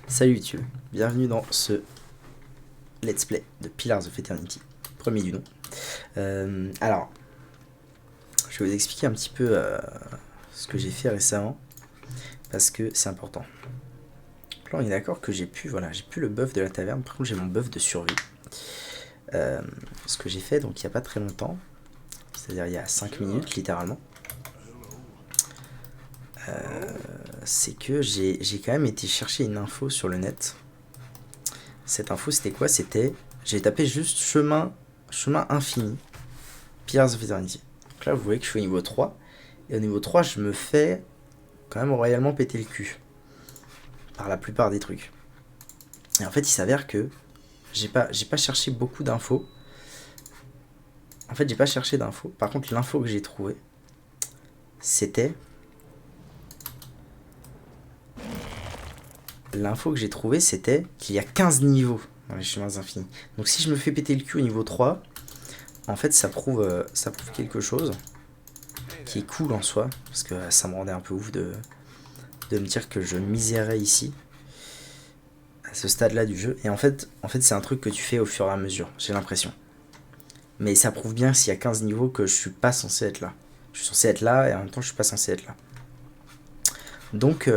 Salut YouTube, bienvenue dans ce let's play de Pillars of Eternity, premier du nom. Alors, je vais vous expliquer un petit peu ce que j'ai fait récemment, parce que c'est important. Donc là on est d'accord que j'ai plus le buff de la taverne, par contre j'ai mon buff de survie. Ce que j'ai fait donc il n'y a pas très longtemps, c'est-à-dire il y a 5 minutes littéralement, c'est que j'ai quand même été chercher une info sur le net. Cette info c'était quoi? C'était, j'ai tapé juste chemin infini, Pillars of Eternity. Donc là vous voyez que je suis au niveau 3, et au niveau 3 je me fais quand même royalement péter le cul par la plupart des trucs. Et en fait il s'avère que j'ai pas cherché beaucoup d'infos. En fait j'ai pas cherché d'infos, par contre l'info que j'ai trouvée c'était... L'info que j'ai trouvée c'était qu'il y a 15 niveaux dans les chemins infinis. Donc si je me fais péter le cul au niveau 3, en fait ça prouve quelque chose qui est cool en soi, parce que ça me rendait un peu ouf de me dire que je misérais ici à ce stade là du jeu. Et en fait c'est un truc que tu fais au fur et à mesure, j'ai l'impression. Mais ça prouve bien s'il y a 15 niveaux que je suis pas censé être là. Je suis censé être là et en même temps je suis pas censé être là. Donc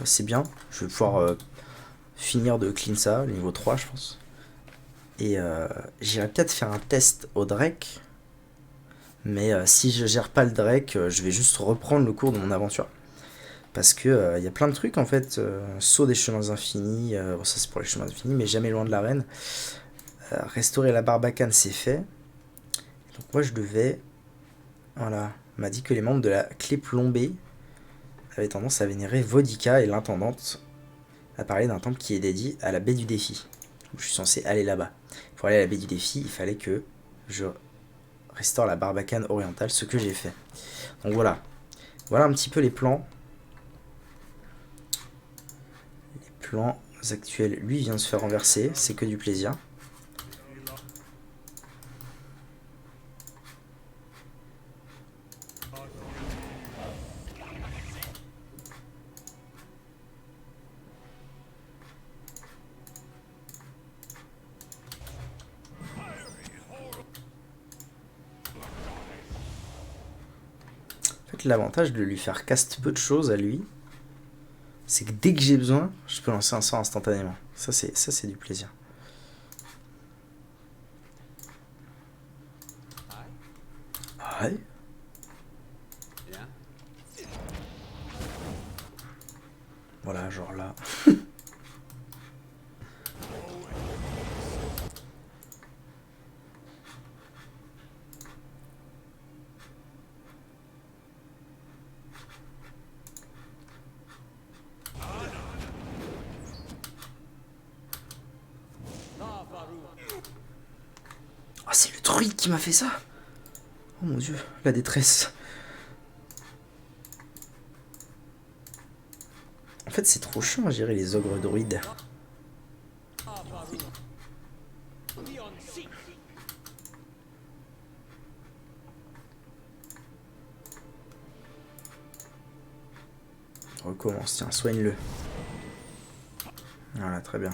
c'est bien, je vais pouvoir finir de clean ça, le niveau 3 je pense. Et j'irai peut-être faire un test au Drake. Mais si je gère pas le Drake, je vais juste reprendre le cours de mon aventure. Parce que y a plein de trucs en fait. Saut des chemins infinis, bon, ça c'est pour les chemins infinis, mais jamais loin de l'arène. Restaurer la barbacane, c'est fait. Donc moi je devais... Voilà, on m'a dit que les membres de la clé plombée avaient tendance à vénérer Vodika, et l'intendante a parlé d'un temple qui est dédié à la baie du défi. Je suis censé aller là-bas. Pour aller à la baie du défi, il fallait que je restaure la barbacane orientale, ce que j'ai fait. Donc voilà. Voilà un petit peu les plans. Les plans actuels. Lui vient de se faire renverser, c'est que du plaisir. En fait, l'avantage de lui faire cast peu de choses à lui, c'est que dès que j'ai besoin, je peux lancer un sort instantanément. Ça c'est du plaisir. Ouais. Voilà, genre là. Oh, c'est le druide qui m'a fait ça. Oh mon dieu, la détresse. En fait, c'est trop chiant à gérer les ogres druides. Recommence, tiens, soigne-le. Voilà, très bien.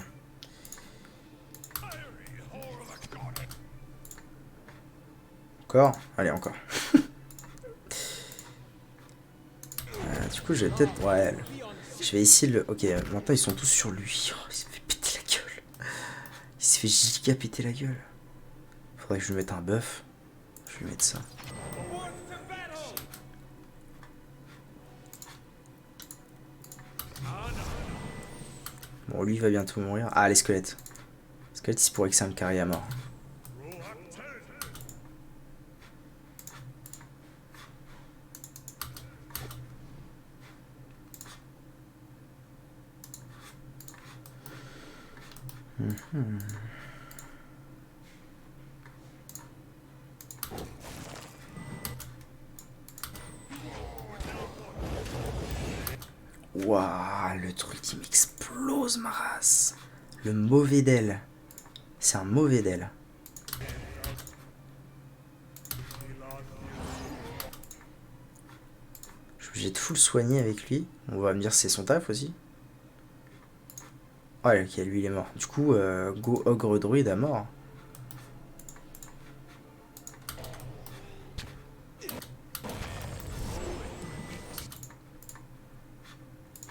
Encore? Allez, encore. Du coup, je vais peut-être... Ouais, je vais essayer de le... Ok, maintenant ils sont tous sur lui. Oh, il s'est fait péter la gueule. Il s'est fait giga péter la gueule. Faudrait que je lui mette un buff. Je vais lui mettre ça. Bon, lui il va bientôt mourir. Ah, les squelettes. Les squelettes, il pourrait que ça me carry à mort. Waouh, le truc il m'explose ma race. Le mauvais d'elle. C'est un mauvais d'elle. Je suis obligé de full soigner avec lui. On va me dire c'est son taf aussi. Ouais, ok, lui il est mort. Du coup, go ogre druide à mort.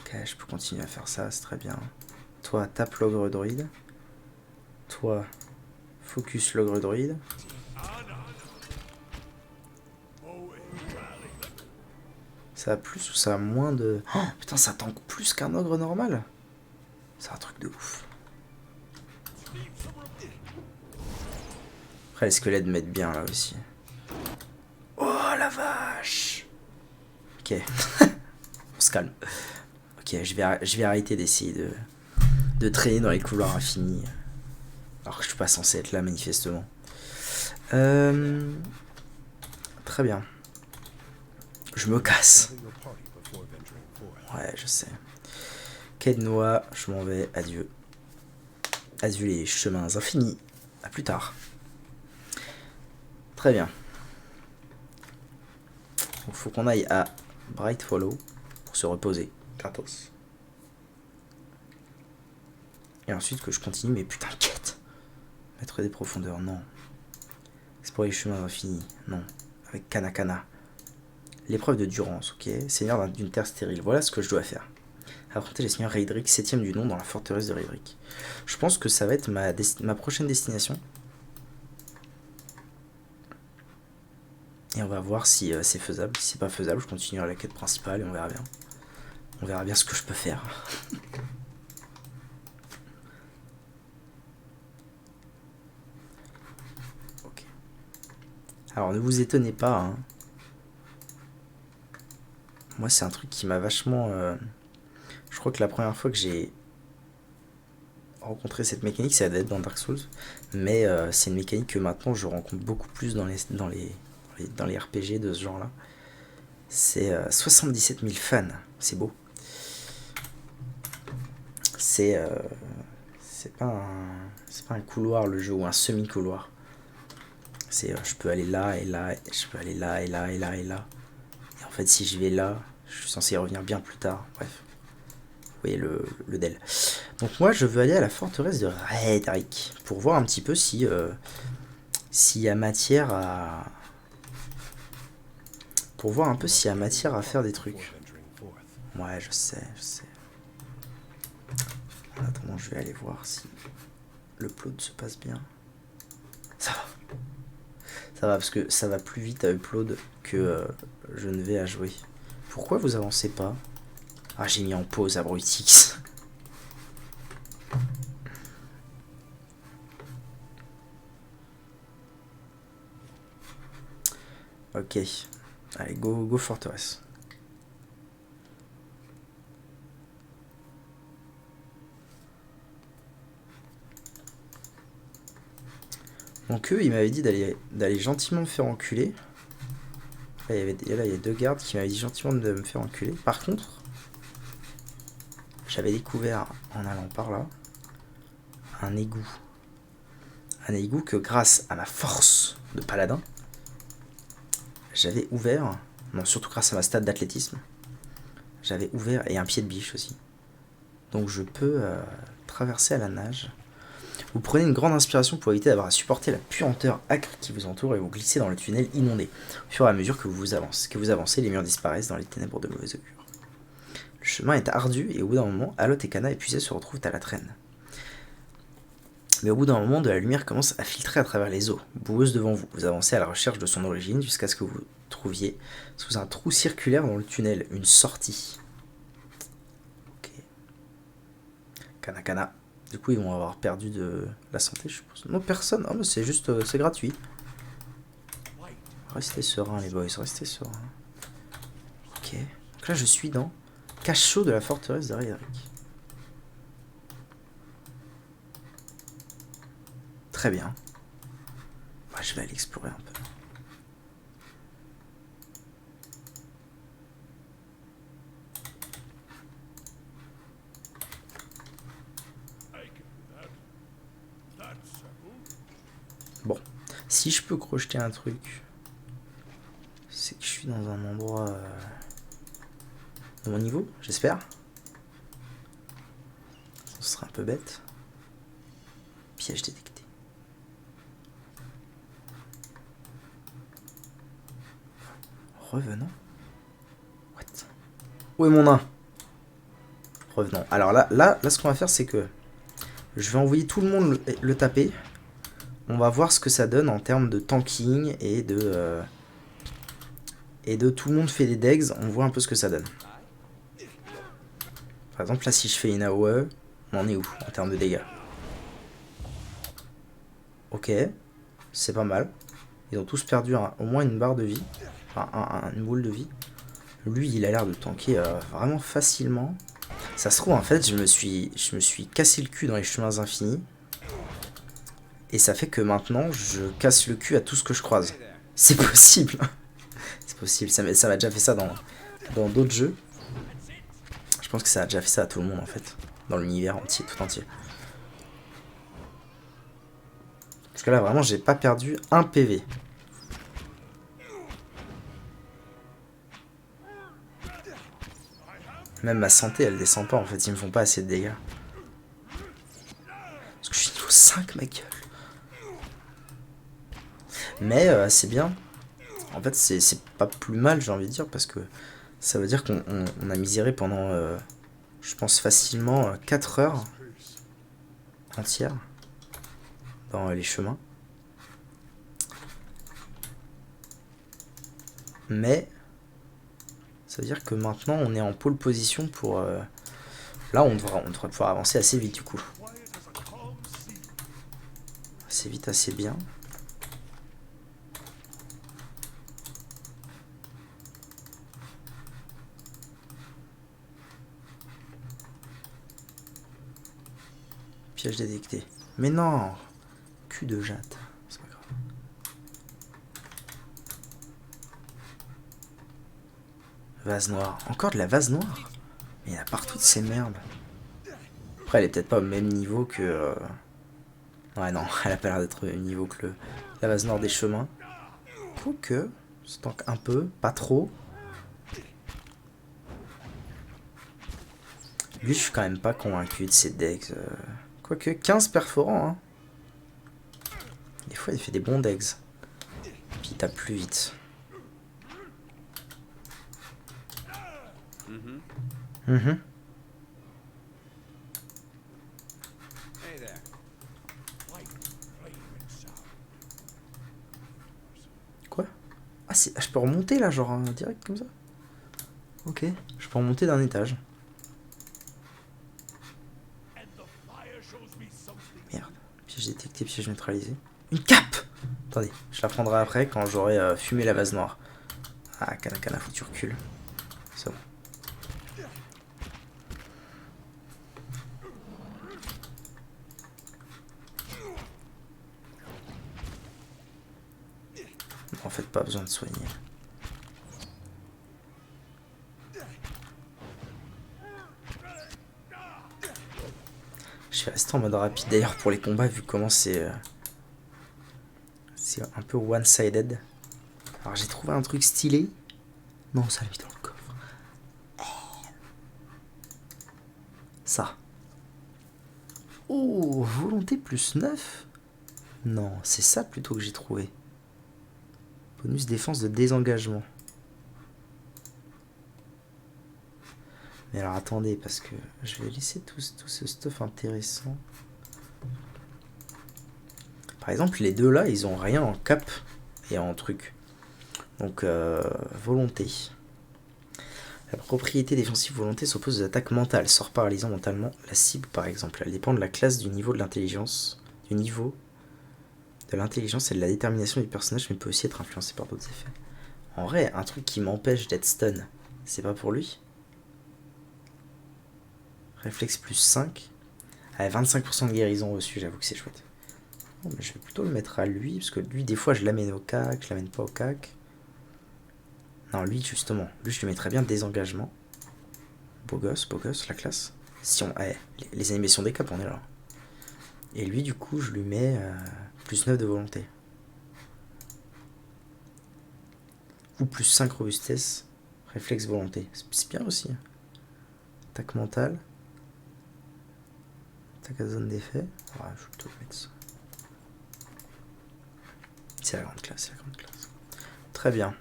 Ok, je peux continuer à faire ça, c'est très bien. Toi, tape l'ogre druide. Toi, focus l'ogre druide. Ça a plus ou ça a moins de... Oh, putain, ça tank plus qu'un ogre normal. C'est un truc de ouf. Après, les squelettes mettent bien là aussi. Oh la vache. Ok. On se calme. Ok, je vais arrêter d'essayer de traîner dans les couloirs infinis. Alors que je suis pas censé être là manifestement. Très bien. Je me casse. Ouais, je sais. Quai de noix, je m'en vais. Adieu. Adieu les chemins infinis. À plus tard. Très bien. Il faut qu'on aille à Bright Hollow pour se reposer. Kratos. Et ensuite que je continue mes putains de quêtes. Maître des profondeurs, non. Explorer les chemins infinis, non. Avec Kanakana. L'épreuve de Durance, ok. Seigneur d'une terre stérile, voilà ce que je dois faire. Affronter les seigneurs Raedric, 7ème du nom dans la forteresse de Raedric. Je pense que ça va être ma prochaine destination. Et on va voir si c'est faisable. Si c'est pas faisable, je continuerai la quête principale et on verra bien. On verra bien ce que je peux faire. Ok. Alors ne vous étonnez pas, hein. Moi c'est un truc qui m'a vachement... Je crois que la première fois que j'ai rencontré cette mécanique, ça devait être dans Dark Souls. Mais c'est une mécanique que maintenant je rencontre beaucoup plus dans les RPG de ce genre-là. C'est 77 000 fans, c'est beau. C'est pas un couloir le jeu ou un semi-couloir. C'est je peux aller là et là, et je peux aller là et là et là et là. Et en fait si je vais là, je suis censé y revenir bien plus tard. Bref. Vous voyez le del. Donc moi je veux aller à la forteresse de Raedric pour voir un petit peu si s'il y a matière à... Pour voir un peu s'il y a matière à faire des trucs. Ouais, je sais. En attendant, je vais aller voir si le upload se passe bien. Ça va. Ça va, parce que ça va plus vite à upload que je ne vais à jouer. Pourquoi vous avancez pas? Ah, j'ai mis en pause Abrutix. Ok. Allez, go forteresse. Donc eux, ils m'avaient dit d'aller gentiment me faire enculer. Là, il y a deux gardes qui m'avaient dit gentiment de me faire enculer. Par contre, j'avais découvert, en allant par là, un égout. Un égout que grâce à ma force de paladin, j'avais ouvert, non surtout grâce à ma stat d'athlétisme, j'avais ouvert, et un pied de biche aussi. Donc je peux traverser à la nage. Vous prenez une grande inspiration pour éviter d'avoir à supporter la puanteur acre qui vous entoure et vous glissez dans le tunnel inondé. Au fur et à mesure que vous avancez, les murs disparaissent dans les ténèbres de mauvais augure. Le chemin est ardu et au bout d'un moment, Alot et Kana épuisés se retrouvent à la traîne. Mais au bout d'un moment, de la lumière commence à filtrer à travers les eaux, boueuses devant vous. Vous avancez à la recherche de son origine jusqu'à ce que vous trouviez sous un trou circulaire dans le tunnel, une sortie. Ok. Kana. Du coup, ils vont avoir perdu de la santé, je suppose. Non, personne. Oh, mais c'est juste... c'est gratuit. Restez sereins, les boys. Restez sereins. Ok. Donc là, je suis dans cachot de la forteresse de Raedric. Très bien. Moi, je vais aller explorer un peu. Bon. Si je peux crocheter un truc, c'est que je suis dans un endroit de mon niveau, j'espère. Ce serait un peu bête. Piège détecté. Revenons. What? Où est mon nain? Revenons. Alors là, ce qu'on va faire, c'est que je vais envoyer tout le monde le taper. On va voir ce que ça donne en termes de tanking et de tout le monde fait des degs. On voit un peu ce que ça donne. Par exemple, là, si je fais une AOE, on en est où en termes de dégâts? Ok, c'est pas mal. Ils ont tous perdu au moins une barre de vie. Enfin, une boule de vie. Lui, il a l'air de tanker vraiment facilement. Ça se trouve, en fait, je me suis cassé le cul dans les chemins infinis. Et ça fait que maintenant, je casse le cul à tout ce que je croise. C'est possible. C'est possible. Ça m'a déjà fait ça dans d'autres jeux. Je pense que ça a déjà fait ça à tout le monde, en fait. Dans l'univers entier, tout entier. Parce que là, vraiment, j'ai pas perdu un PV. Même ma santé, elle descend pas, en fait. Ils me font pas assez de dégâts. Parce que je suis niveau 5, ma gueule. Mais c'est bien. En fait, c'est pas plus mal, j'ai envie de dire, parce que ça veut dire qu'on a miséré pendant, je pense, facilement 4 heures entières dans les chemins. Mais ça veut dire que maintenant, on est en pole position pour... là, on devrait pouvoir avancer assez vite, du coup. Assez vite, assez bien. Piège détecté. Mais non! Cul de jatte. C'est pas grave. Vase noir. Encore de la vase noire? Mais il y en a partout de ces merdes. Après, elle est peut-être pas au même niveau que... Ouais, non, elle a pas l'air d'être au même niveau que la vase noire des chemins. Quoique, ça tank un peu, pas trop. Lui, je suis quand même pas convaincu de ses decks. Quoique, 15 perforants, hein. Des fois, il fait des bons decks. Puis il tape plus vite. Quoi? Ah, je peux remonter là, genre direct comme ça? Ok, je peux remonter d'un étage. Merde, piège détecté, piège neutralisé. Une cape! Attendez, je la prendrai après quand j'aurai fumé la vase noire. Ah, Kanakana, faut que tu recules. C'est bon. En fait, pas besoin de soigner. Je vais rester en mode rapide d'ailleurs pour les combats vu comment c'est un peu one-sided. Alors j'ai trouvé un truc stylé. Non, ça l'a mis dans le coffre. Ça. Oh, volonté plus 9. Non, c'est ça plutôt que j'ai trouvé. Bonus défense de désengagement. Mais alors attendez, parce que je vais laisser tout ce stuff intéressant. Par exemple, les deux là, ils ont rien en cap et en truc. Donc, volonté. La propriété défensive volonté s'oppose aux attaques mentales, sort paralysant mentalement la cible par exemple. Elle dépend de la classe, du niveau de l'intelligence, et de la détermination du personnage, mais peut aussi être influencé par d'autres effets. En vrai, un truc qui m'empêche d'être stun, c'est pas pour lui. Réflexe plus 5. Ah, 25% de guérison reçue, j'avoue que c'est chouette. Bon, mais je vais plutôt le mettre à lui, parce que lui, des fois, je l'amène au cac, je l'amène pas au cac. Non, lui, justement, lui, je lui mettrais bien désengagement. Beau gosse, la classe. Si on... les animations des caps, on est là. Et lui, du coup, je lui mets plus 9 de volonté. Ou plus 5 robustesse, réflexe volonté. C'est bien aussi. Attaque mentale. Attaque à zone d'effet. Ouais, je vais plutôt mettre ça. C'est la grande classe, c'est la grande classe. Très bien.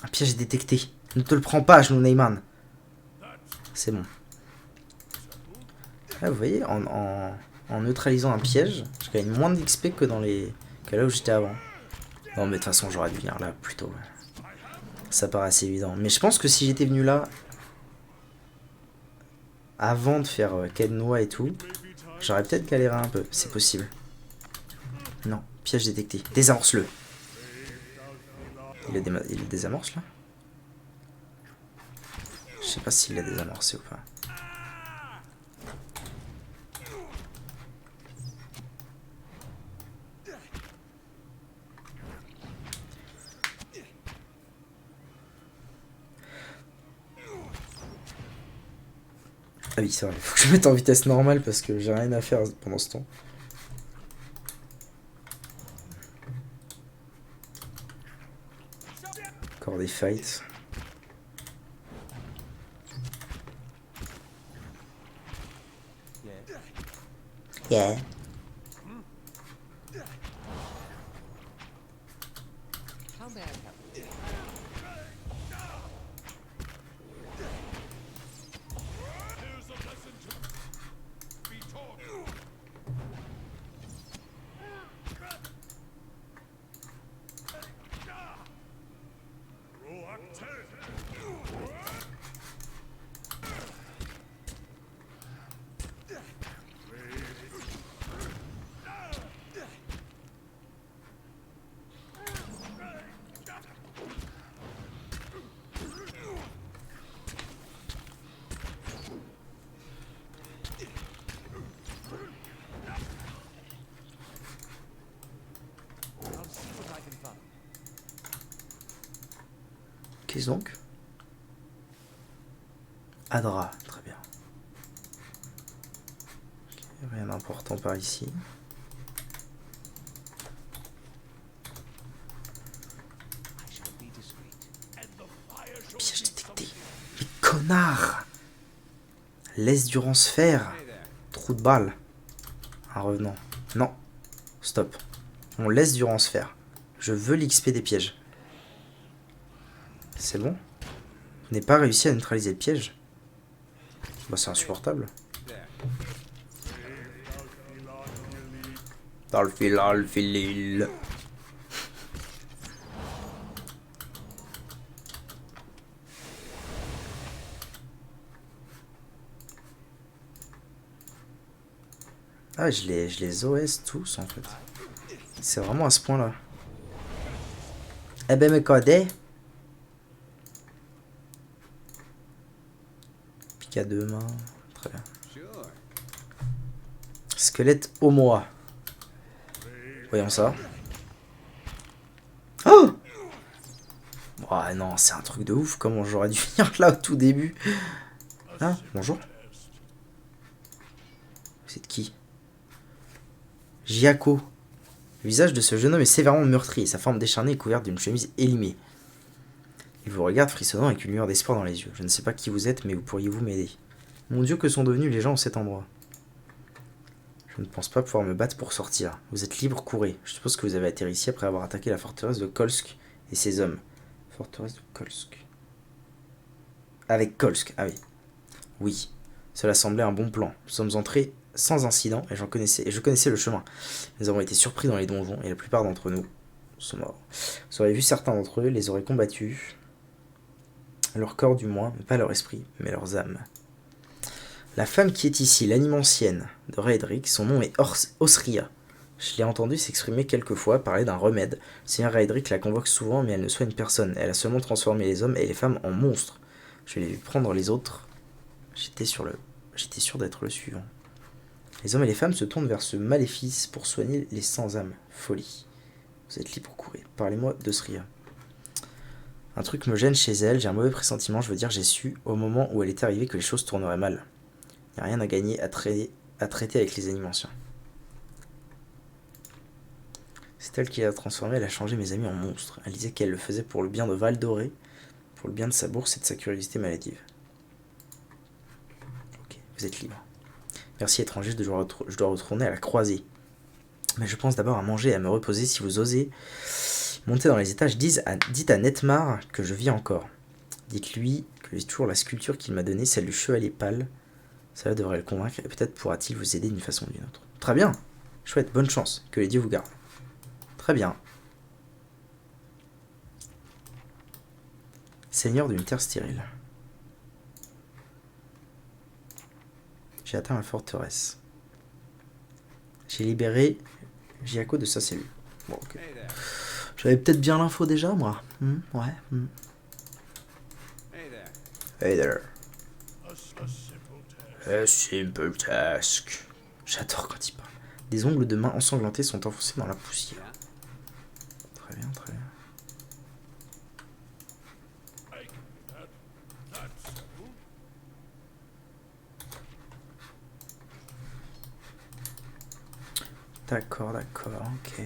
Un piège est détecté. Ne te le prends pas, genou Neyman. C'est bon. Là, vous voyez, en neutralisant un piège, je gagne moins d'XP que dans les... que là où j'étais avant. Non, mais de toute façon, j'aurais dû venir là plutôt. Ouais. Ça paraît assez évident. Mais je pense que si j'étais venu là avant de faire quai de noix et tout, j'aurais peut-être galéré un peu. C'est possible. Non, piège détecté. Désamorce-le. Il le désamorce là? Je sais pas s'il l'a désamorcé ou pas. Ah oui, c'est vrai. Faut que je mette en vitesse normale parce que j'ai rien à faire pendant ce temps. Encore des fights. Yeah. Qu'est-ce donc? Adra, très bien. Okay, rien d'important par ici. Piège détecté. Mais connard! Laisse durant sphère. Trou de balle. Un revenant. Non. Stop. On laisse durant sphère. Je veux l'XP des pièges. C'est bon? Vous n'avez pas réussi à neutraliser le piège? Bah c'est insupportable. Dans le fil, Ah, je les OS tous en fait. C'est vraiment à ce point là. Eh ben me codé. Pique à deux mains. Très bien. Squelette au mois. Voyons ça. Oh! Oh non, c'est un truc de ouf. Comment j'aurais dû venir là au tout début. Ah, bonjour. Vous êtes qui? Giaco. Le visage de ce jeune homme est sévèrement meurtri et sa forme décharnée est couverte d'une chemise élimée. Il vous regarde frissonnant avec une lueur d'espoir dans les yeux. Je ne sais pas qui vous êtes, mais vous pourriez-vous m'aider? Mon Dieu, que sont devenus les gens en cet endroit? Je ne pense pas pouvoir me battre pour sortir. Vous êtes libre, courez. Je suppose que vous avez atterri ici après avoir attaqué la forteresse de Kolsk et ses hommes. Forteresse de Kolsk. Avec Kolsk, ah oui. Oui, cela semblait un bon plan. Nous sommes entrés sans incident et je connaissais le chemin. Nous avons été surpris dans les donjons et la plupart d'entre nous sont morts. Vous auriez vu certains d'entre eux, les auraient combattus. Leur corps du moins, mais pas leur esprit, mais leurs âmes. La femme qui est ici, l'anime ancienne de Raedric, son nom est Osria. Je l'ai entendu s'exprimer quelquefois, parler d'un remède. Le seigneur Raedric la convoque souvent, mais elle ne soigne personne. Elle a seulement transformé les hommes et les femmes en monstres. Je l'ai vu prendre les autres. J'étais sûr d'être le suivant. Les hommes et les femmes se tournent vers ce maléfice pour soigner les sans-âme. Folie. Vous êtes libre pour courir. Parlez-moi d'Osria. Un truc me gêne chez elle, j'ai un mauvais pressentiment, je veux dire j'ai su, au moment où elle est arrivée, que les choses tourneraient mal. Il n'y a rien à gagner à traiter avec les animes anciens. C'était Tel qu'il a transformé, elle a changé mes amis en monstres. Elle disait qu'elle le faisait pour le bien de Val Doré, pour le bien de sa bourse et de sa curiosité maladive. Ok, vous êtes libre. Merci étranger, je dois retourner à la croisée. Mais je pense d'abord à manger et à me reposer. Si vous osez monter dans les étages, dites à Netmar que je vis encore. Dites-lui que j'ai toujours la sculpture qu'il m'a donnée, celle du chevalier pâle. Cela devrait le convaincre et peut-être pourra-t-il vous aider d'une façon ou d'une autre. Très bien. Chouette, bonne chance. Que les dieux vous gardent. Très bien. Seigneur d'une terre stérile. J'ai atteint la forteresse. J'ai libéré Giaco de sa cellule. Bon, ok. J'avais peut-être bien l'info déjà, moi. Ouais. Hey there. A simple task. J'adore quand il parle. Des ongles de main ensanglantés sont enfoncés dans la poussière. Très bien, très bien. D'accord, ok.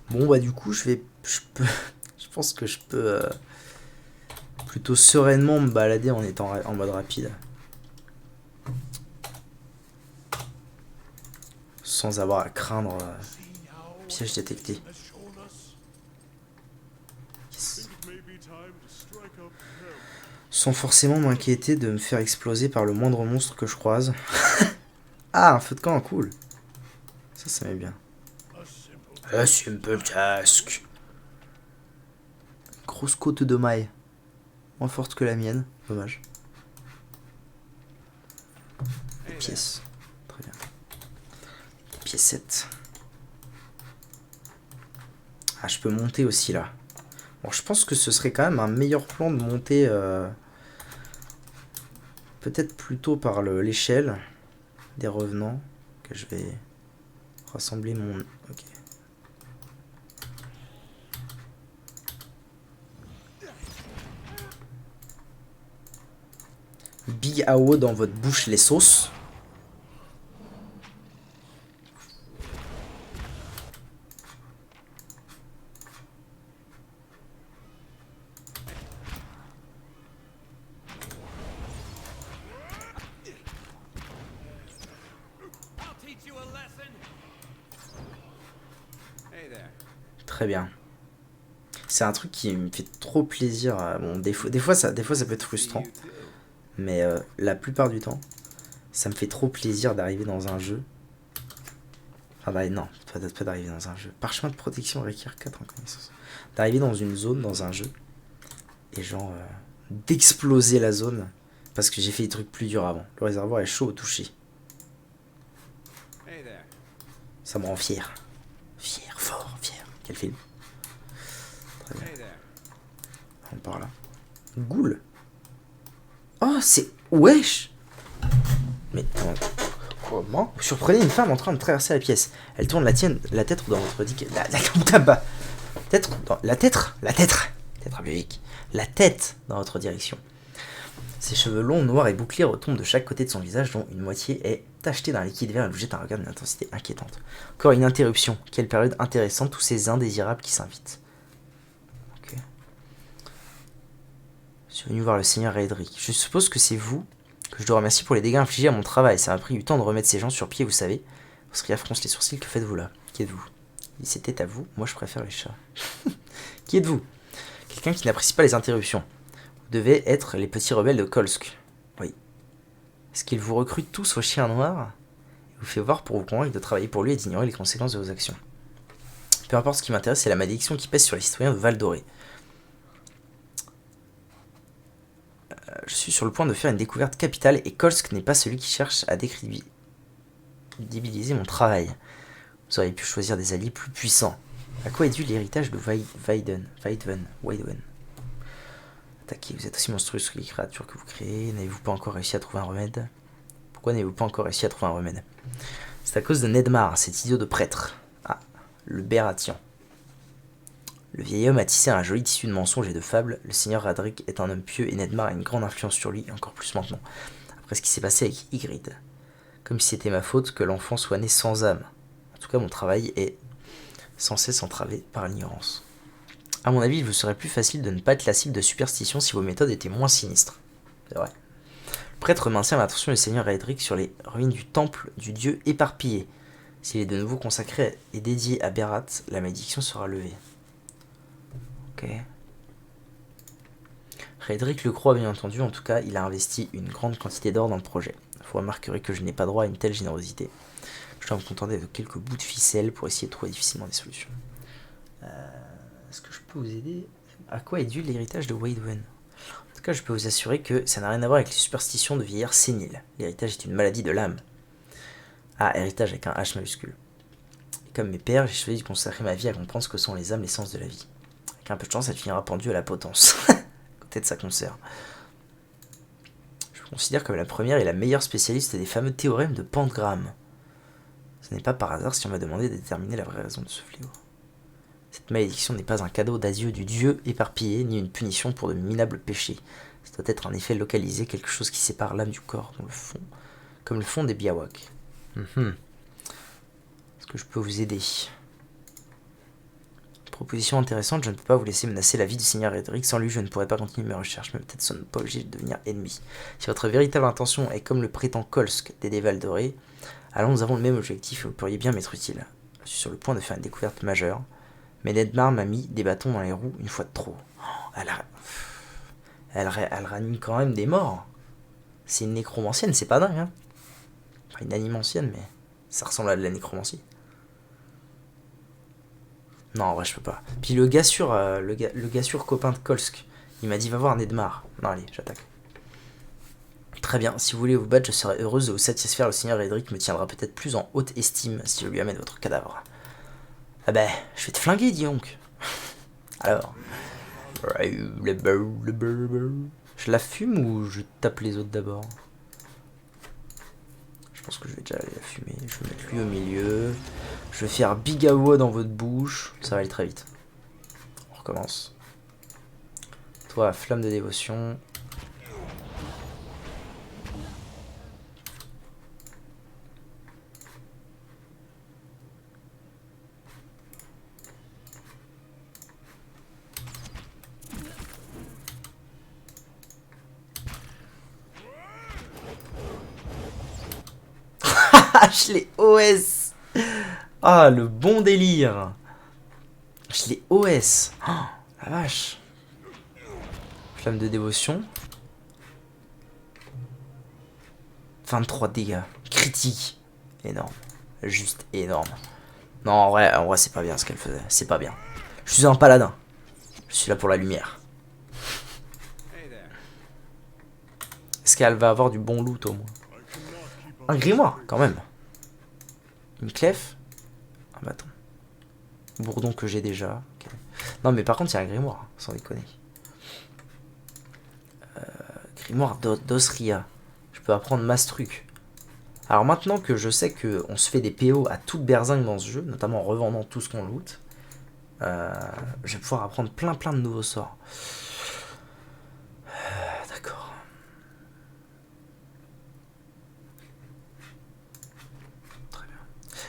Bon bah du coup je pense que je peux plutôt sereinement me balader en étant en mode rapide. Sans avoir à craindre piège détecté. Yes. Sans forcément m'inquiéter de me faire exploser par le moindre monstre que je croise. Ah, un feu de camp, cool. Ça m'est bien. A simple task. Grosse côte de maille. Moins forte que la mienne. Dommage. Des pièces. Très bien. Piécette. Ah, je peux monter aussi là. Bon, je pense que ce serait quand même un meilleur plan de monter peut-être plutôt par l'échelle des revenants que je vais rassembler mon... Ok. Big AO dans votre bouche les sauces. Très bien. C'est un truc qui me fait trop plaisir. Bon, des fois ça peut être frustrant. Mais la plupart du temps, ça me fait trop plaisir d'arriver dans un jeu. Enfin, non, pas d'arriver dans un jeu. Parchemin de protection requiert 4 en connaissance. D'arriver dans une zone, dans un jeu. Et genre, d'exploser la zone. Parce que j'ai fait des trucs plus durs avant. Le réservoir est chaud au toucher. Ça me rend fier. Fier, fort, fier. Quel film. Très bien. On part là. Ghoul. Oh, c'est... Wesh. Mais... Comment vous surprenez une femme en train de traverser la pièce. Elle tourne la tête dans votre la tête dans votre direction. Ses cheveux longs, noirs et bouclés retombent de chaque côté de son visage, dont une moitié est tachetée d'un liquide vert et vous jette un regard d'une intensité inquiétante. Encore une interruption. Quelle période intéressante, tous ces indésirables qui s'invitent. Ok. Je suis venu voir le seigneur Edric. Je suppose que c'est vous que je dois remercier pour les dégâts infligés à mon travail. Ça m'a pris du temps de remettre ces gens sur pied, vous savez. Osria fronce les sourcils. Que faites-vous là? Qui êtes-vous? Si c'était à vous, moi je préfère les chats. Qui êtes-vous? Quelqu'un qui n'apprécie pas les interruptions. Vous devez être les petits rebelles de Kolsk. Oui. Est-ce qu'il vous recrute tous aux chiens noirs et vous fait voir pour vous convaincre de travailler pour lui et d'ignorer les conséquences de vos actions? Peu importe, ce qui m'intéresse, c'est la malédiction qui pèse sur les citoyens de Val Doré. Je suis sur le point de faire une découverte capitale et Kolsk n'est pas celui qui cherche à décrédibiliser mon travail. Vous auriez pu choisir des alliés plus puissants. À quoi est dû l'héritage de Vaiden? Attaquez, vous êtes aussi monstrueux que les créatures que vous créez. N'avez-vous pas encore réussi à trouver un remède? Pourquoi n'avez-vous pas encore réussi à trouver un remède? C'est à cause de Nedmar, cet idiot de prêtre. Ah, le Bératian. Le vieil homme a tissé un joli tissu de mensonges et de fables. Le seigneur Radric est un homme pieux et Nedmar a une grande influence sur lui, et encore plus maintenant, après ce qui s'est passé avec Ygritte. Comme si c'était ma faute que l'enfant soit né sans âme. En tout cas, mon travail est sans cesse entravé par l'ignorance. A mon avis, il vous serait plus facile de ne pas être la cible de superstitions si vos méthodes étaient moins sinistres. C'est vrai. Le prêtre maintient l'attention du seigneur Edric sur les ruines du temple du dieu éparpillé. S'il est de nouveau consacré et dédié à Berat, la malédiction sera levée. Ok. Redrick le croit bien entendu, en tout cas, il a investi une grande quantité d'or dans le projet. Vous remarquerez que je n'ai pas droit à une telle générosité. Je dois me contenter de quelques bouts de ficelle pour essayer de trouver difficilement des solutions. Est-ce que je peux vous aider? À quoi est dû l'héritage de Waidwen? En tout cas, je peux vous assurer que ça n'a rien à voir avec les superstitions de vieillard sénile. L'héritage est une maladie de l'âme. Ah, héritage avec un H majuscule. Et comme mes pères, j'ai choisi de consacrer ma vie à comprendre ce que sont les âmes, l'essence de la vie. Avec un peu de chance, elle finira pendue à la potence. Côté de sa conserve. Je me considère comme la première et la meilleure spécialiste des fameux théorèmes de Pantgram. Ce n'est pas par hasard si on m'a demandé de déterminer la vraie raison de ce fléau. Cette malédiction n'est pas un cadeau d'adieu du dieu éparpillé, ni une punition pour de minables péchés. Ça doit être en effet localisé, quelque chose qui sépare l'âme du corps, dans le fond, comme le fond des biawaks. Est-ce que je peux vous aider? Proposition intéressante, je ne peux pas vous laisser menacer la vie du seigneur Edric. Sans lui, je ne pourrais pas continuer mes recherches, mais peut-être sommes-nous pas obligés de devenir ennemis. Si votre véritable intention est comme le prétend Kolsk des Déval dorés, alors nous avons le même objectif et vous pourriez bien m'être utile. Je suis sur le point de faire une découverte majeure, mais Nedmar m'a mis des bâtons dans les roues une fois de trop. Elle ranime quand même des morts. C'est une nécromancienne, c'est pas dingue, hein. Enfin, une animancienne, mais ça ressemble à de la nécromancie. Non, en vrai, je peux pas. Puis le gars sûr copain de Kolsk, il m'a dit va voir Nedmar. Non, allez, j'attaque. Très bien, si vous voulez vous battre, je serai heureuse de vous satisfaire. Le seigneur Edric me tiendra peut-être plus en haute estime si je lui amène votre cadavre. Ah ben, je vais te flinguer, dis donc. Alors. Je la fume ou je tape les autres d'abord? Je pense que je vais déjà aller la fumer. Je vais mettre lui au milieu. Je vais faire Bigawa dans votre bouche. Ça va aller très vite. On recommence. Toi, flamme de dévotion. Je l'ai OS. Ah, le bon délire. Je l'ai OS. Oh, la vache. Flamme de dévotion. 23 dégâts. Critique. Énorme. Juste énorme. Non, en vrai c'est pas bien ce qu'elle faisait. C'est pas bien. Je suis un paladin. Je suis là pour la lumière. Est-ce qu'elle va avoir du bon loot au moins? Un grimoire, quand même. Une clef. Un bâton. Bourdon que j'ai déjà. Okay. Non, mais par contre, il y a un grimoire, sans déconner. Grimoire d'Osria. Je peux apprendre masse truc. Alors maintenant que je sais qu'on se fait des PO à toute berzingue dans ce jeu, notamment en revendant tout ce qu'on loot, je vais pouvoir apprendre plein de nouveaux sorts. D'accord. Très bien.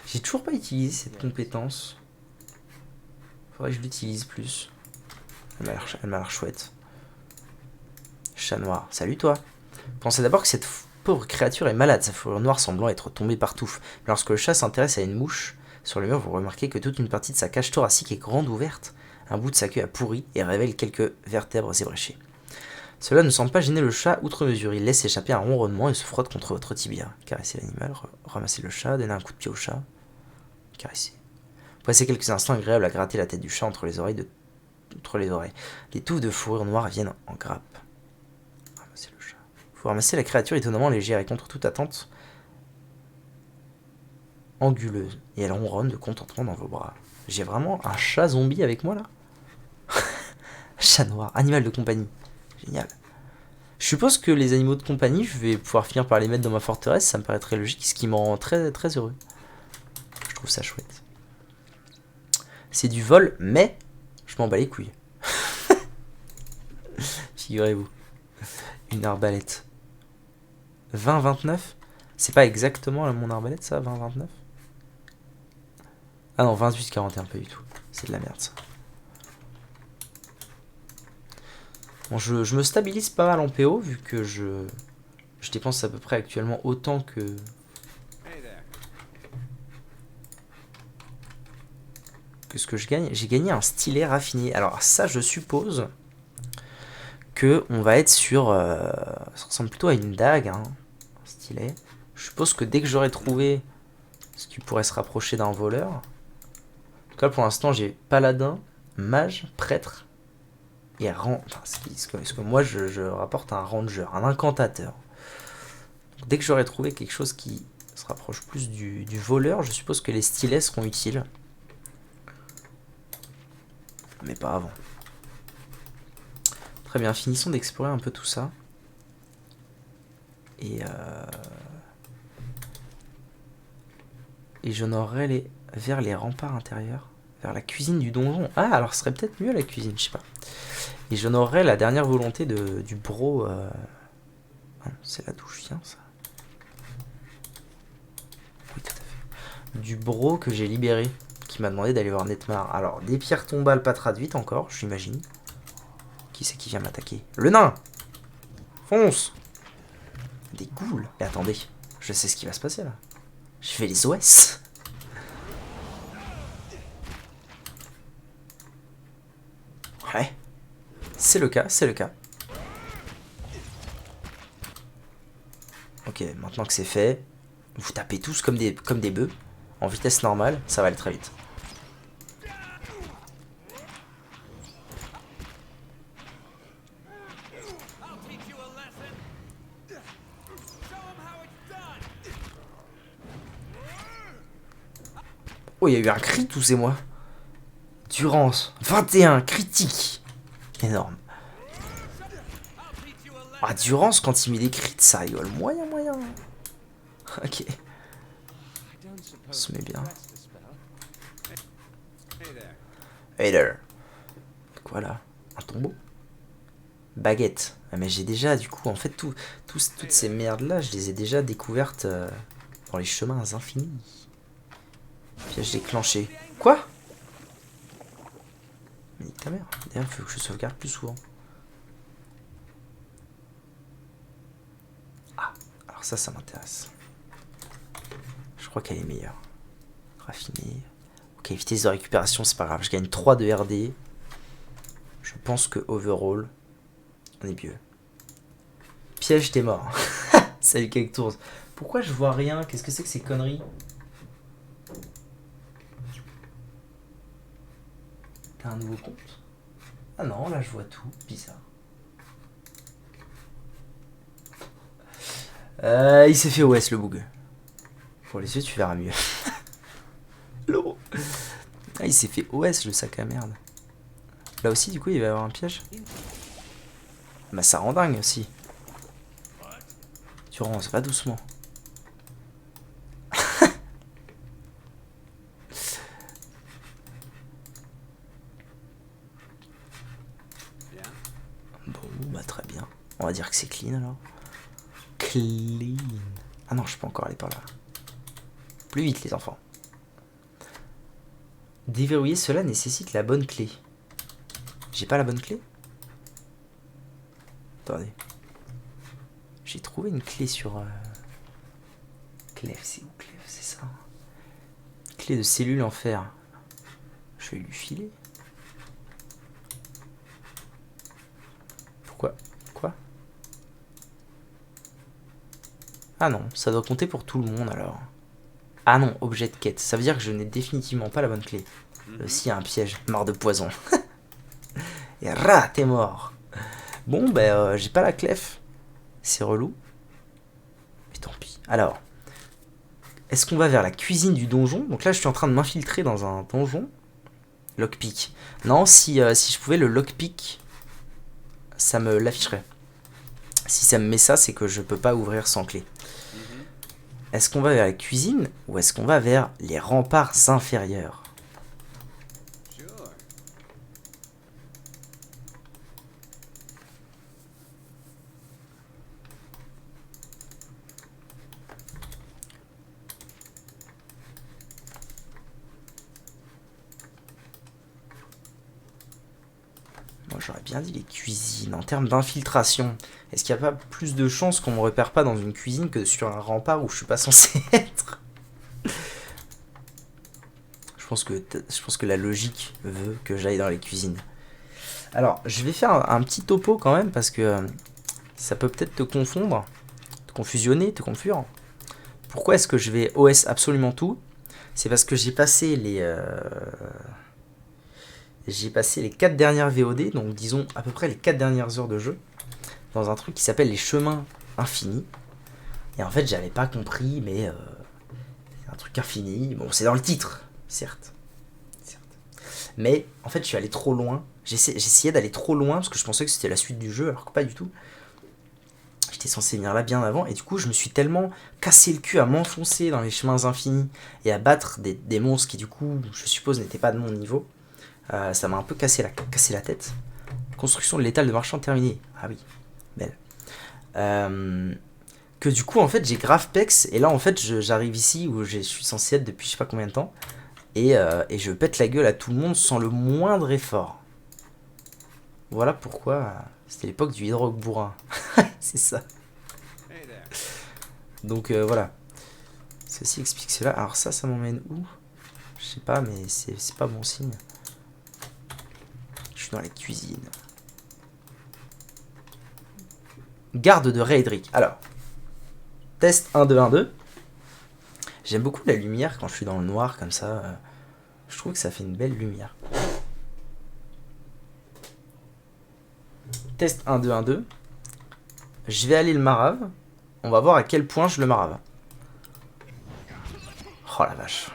J'ai toujours pas utilisé cette compétence. Faudrait que je l'utilise plus. Elle m'a l'air chouette. Chat noir. Salut toi. Pensez d'abord que cette pauvre créature est malade. Sa fourrure noire semblant être tombée partout. Mais lorsque le chat s'intéresse à une mouche, sur le mur, vous remarquez que toute une partie de sa cage thoracique est grande ouverte. Un bout de sa queue a pourri et révèle quelques vertèbres ébréchées. Cela ne semble pas gêner le chat outre mesure. Il laisse échapper un ronronnement et se frotte contre votre tibia. Caressez l'animal, ramassez le chat, donnez un coup de pied au chat. Caressez. Passez quelques instants agréables à gratter la tête du chat entre les oreilles. Les touffes de fourrure noire viennent en grappe. Ramassez le chat. Vous ramassez la créature étonnamment légère et contre toute attente anguleuse. Et elle ronronne de contentement dans vos bras. J'ai vraiment un chat zombie avec moi là. Chat noir, animal de compagnie. Génial. Je suppose que les animaux de compagnie, je vais pouvoir finir par les mettre dans ma forteresse. Ça me paraît très logique, ce qui me rend très heureux. Je trouve ça chouette. C'est du vol, mais je m'en bats les couilles. Figurez-vous. Une arbalète. 20-29 ? C'est pas exactement mon arbalète, ça, 20-29 ? Ah non, 28-41, pas du tout. C'est de la merde, ça. Bon, je me stabilise pas mal en PO, vu que je dépense à peu près actuellement autant que ce que je gagne. J'ai gagné un stylet raffiné. Alors ça, je suppose que on va être sur... ça ressemble plutôt à une dague, hein, un stylet. Je suppose que dès que j'aurai trouvé ce qui pourrait se rapprocher d'un voleur... En tout cas, pour l'instant, j'ai paladin, mage, prêtre et enfin, ce que moi, je rapporte un ranger, un incantateur. Donc, dès que j'aurai trouvé quelque chose qui se rapproche plus du voleur, je suppose que les stylets seront utiles. Mais pas avant. Très bien, finissons d'explorer un peu tout ça. Et j'honorerai vers les remparts intérieurs, vers la cuisine du donjon. Ah, alors ce serait peut-être mieux la cuisine, je sais pas. Et j'honorerai la dernière volonté du bro. Ah non, c'est là d'où je viens, ça. Oui, tout à fait. Du bro que j'ai libéré, qui m'a demandé d'aller voir Netmar. Alors, des pierres tombales pas traduites encore, j'imagine. Qui c'est qui vient m'attaquer? Le nain! Fonce! Des ghouls! Et attendez, je sais ce qui va se passer là. Je fais les OS. Ouais. C'est le cas, c'est le cas. Ok, maintenant que c'est fait, vous tapez tous comme des bœufs, en vitesse normale, ça va aller très vite. Oh, il y a eu un crit, tous ces mois. Durance, 21, critique. Énorme. Ah, Durance, quand il met des crits, ça rigole. Moyen. Ok. On se met bien. Hey there. Quoi là? Un tombeau? Baguette. Ah, mais j'ai déjà, du coup, en fait, toutes ces merdes-là, je les ai déjà découvertes dans les chemins infinis. Piège déclenché. Quoi? Mais nique ta mère. D'ailleurs, il faut que je sauvegarde plus souvent. Ah, alors ça m'intéresse. Je crois qu'elle est meilleure. Raffinée. Ok, vitesse de récupération, c'est pas grave. Je gagne 3 de RD. Je pense que overall, on est mieux. Piège, t'es mort. Salut Cactours. Pourquoi je vois rien? Qu'est-ce que c'est que ces conneries? T'as un nouveau compte? Ah non, là je vois tout. Bizarre. Il s'est fait OS le bug. Pour les yeux, tu verras mieux. L'eau. Ah, il s'est fait OS le sac à merde. Là aussi, du coup, il va y avoir un piège. Bah, ça rend dingue aussi. Tu rends, va doucement. Bon, bah, très bien. On va dire que c'est clean alors. Clean. Ah non, je peux encore aller par là. Plus vite, les enfants. Déverrouiller cela nécessite la bonne clé. J'ai pas la bonne clé? Attendez. J'ai trouvé une clé sur... Clef, c'est où Clef? C'est ça. Clé de cellule en fer. Je vais lui filer. Pourquoi? Quoi? Ah non, ça doit compter pour tout le monde alors. Ah non, objet de quête. Ça veut dire que je n'ai définitivement pas la bonne clé. S'il y a un piège, marre de poison. Et rat, t'es mort. Bon, ben, j'ai pas la clef. C'est relou. Mais tant pis. Alors, est-ce qu'on va vers la cuisine du donjon? Donc là, je suis en train de m'infiltrer dans un donjon. Lockpick. Non, si je pouvais le lockpick, ça me l'afficherait. Si ça me met ça, c'est que je peux pas ouvrir sans clé. Est-ce qu'on va vers la cuisine ou est-ce qu'on va vers les remparts inférieurs? j'aurais bien dit les cuisines. En termes d'infiltration, est-ce qu'il n'y a pas plus de chances qu'on me repère pas dans une cuisine que sur un rempart où je suis pas censé être? Je pense que la logique veut que j'aille dans les cuisines. Alors, je vais faire un petit topo quand même, parce que ça peut peut-être te confondre, te confusionner, te confure. Pourquoi est-ce que je vais OS absolument tout? C'est parce que j'ai passé les 4 dernières VOD, donc disons à peu près les 4 dernières heures de jeu, dans un truc qui s'appelle les chemins infinis. Et en fait, j'avais pas compris, mais c'est un truc infini. Bon, c'est dans le titre, certes. Mais en fait, je suis allé trop loin. J'essayais d'aller trop loin parce que je pensais que c'était la suite du jeu, alors que pas du tout. J'étais censé venir là bien avant, et du coup, je me suis tellement cassé le cul à m'enfoncer dans les chemins infinis et à battre des monstres qui, du coup, je suppose, n'étaient pas de mon niveau. Ça m'a un peu cassé la tête. Construction de l'étal de marchand terminée. Ah oui, belle. Que du coup, en fait, j'ai grave pex, et là, en fait, j'arrive ici où je suis censé être depuis je sais pas combien de temps, et je pète la gueule à tout le monde sans le moindre effort. Voilà pourquoi c'était l'époque du hydrogue bourrin. C'est ça. Donc voilà. Ceci explique cela. Alors ça m'emmène où? Je sais pas, mais c'est pas bon signe. Je suis dans la cuisine. Garde de Raedric. Alors, test 1, 2, 1, 2. J'aime beaucoup la lumière quand je suis dans le noir comme ça. Je trouve que ça fait une belle lumière. Test 1, 2, 1, 2. Je vais aller le marave. On va voir à quel point je le marave. Oh la vache.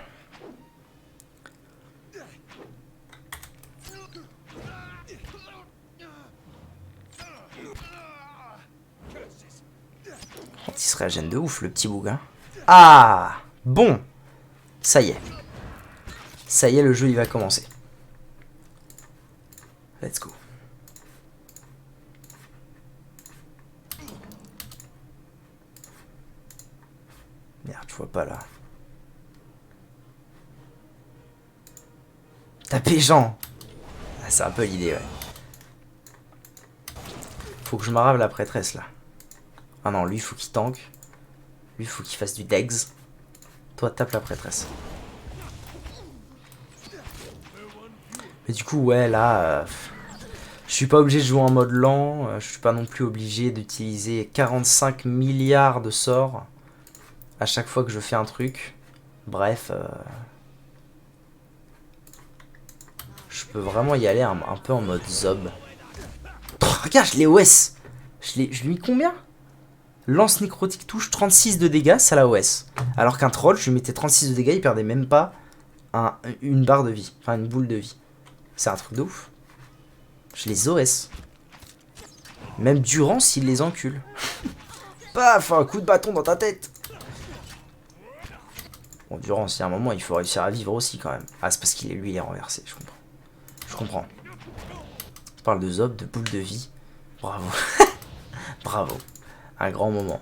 Il se réagène de ouf le petit bouga. Ah bon. Ça y est. Ça y est, le jeu il va commencer. Let's go. Merde, je vois pas là. Taper Jean. Ah, c'est un peu l'idée, ouais. Faut que je marave la prêtresse là. Ah non, lui faut qu'il tank. Lui faut qu'il fasse du degs. Toi tape la prêtresse. Mais du coup, ouais, là... je suis pas obligé de jouer en mode lent. Je suis pas non plus obligé d'utiliser 45 milliards de sorts à chaque fois que je fais un truc. Bref... je peux vraiment y aller un peu en mode zob. Oh, regarde, je l'ai OS. Je lui mis combien? Lance nécrotique touche 36 de dégâts, ça la OS. Alors qu'un troll, je lui mettais 36 de dégâts, il perdait même pas une barre de vie. Enfin, une boule de vie. C'est un truc de ouf. Je les OS. Même Durance, il les encule. Paf, un coup de bâton dans ta tête. Bon, Durance, il y a un moment, il faut réussir à vivre aussi quand même. Ah, c'est parce qu'il est lui, il est renversé, je comprends. Je comprends. Je parle de Zob, de boule de vie. Bravo. Bravo. Un grand moment.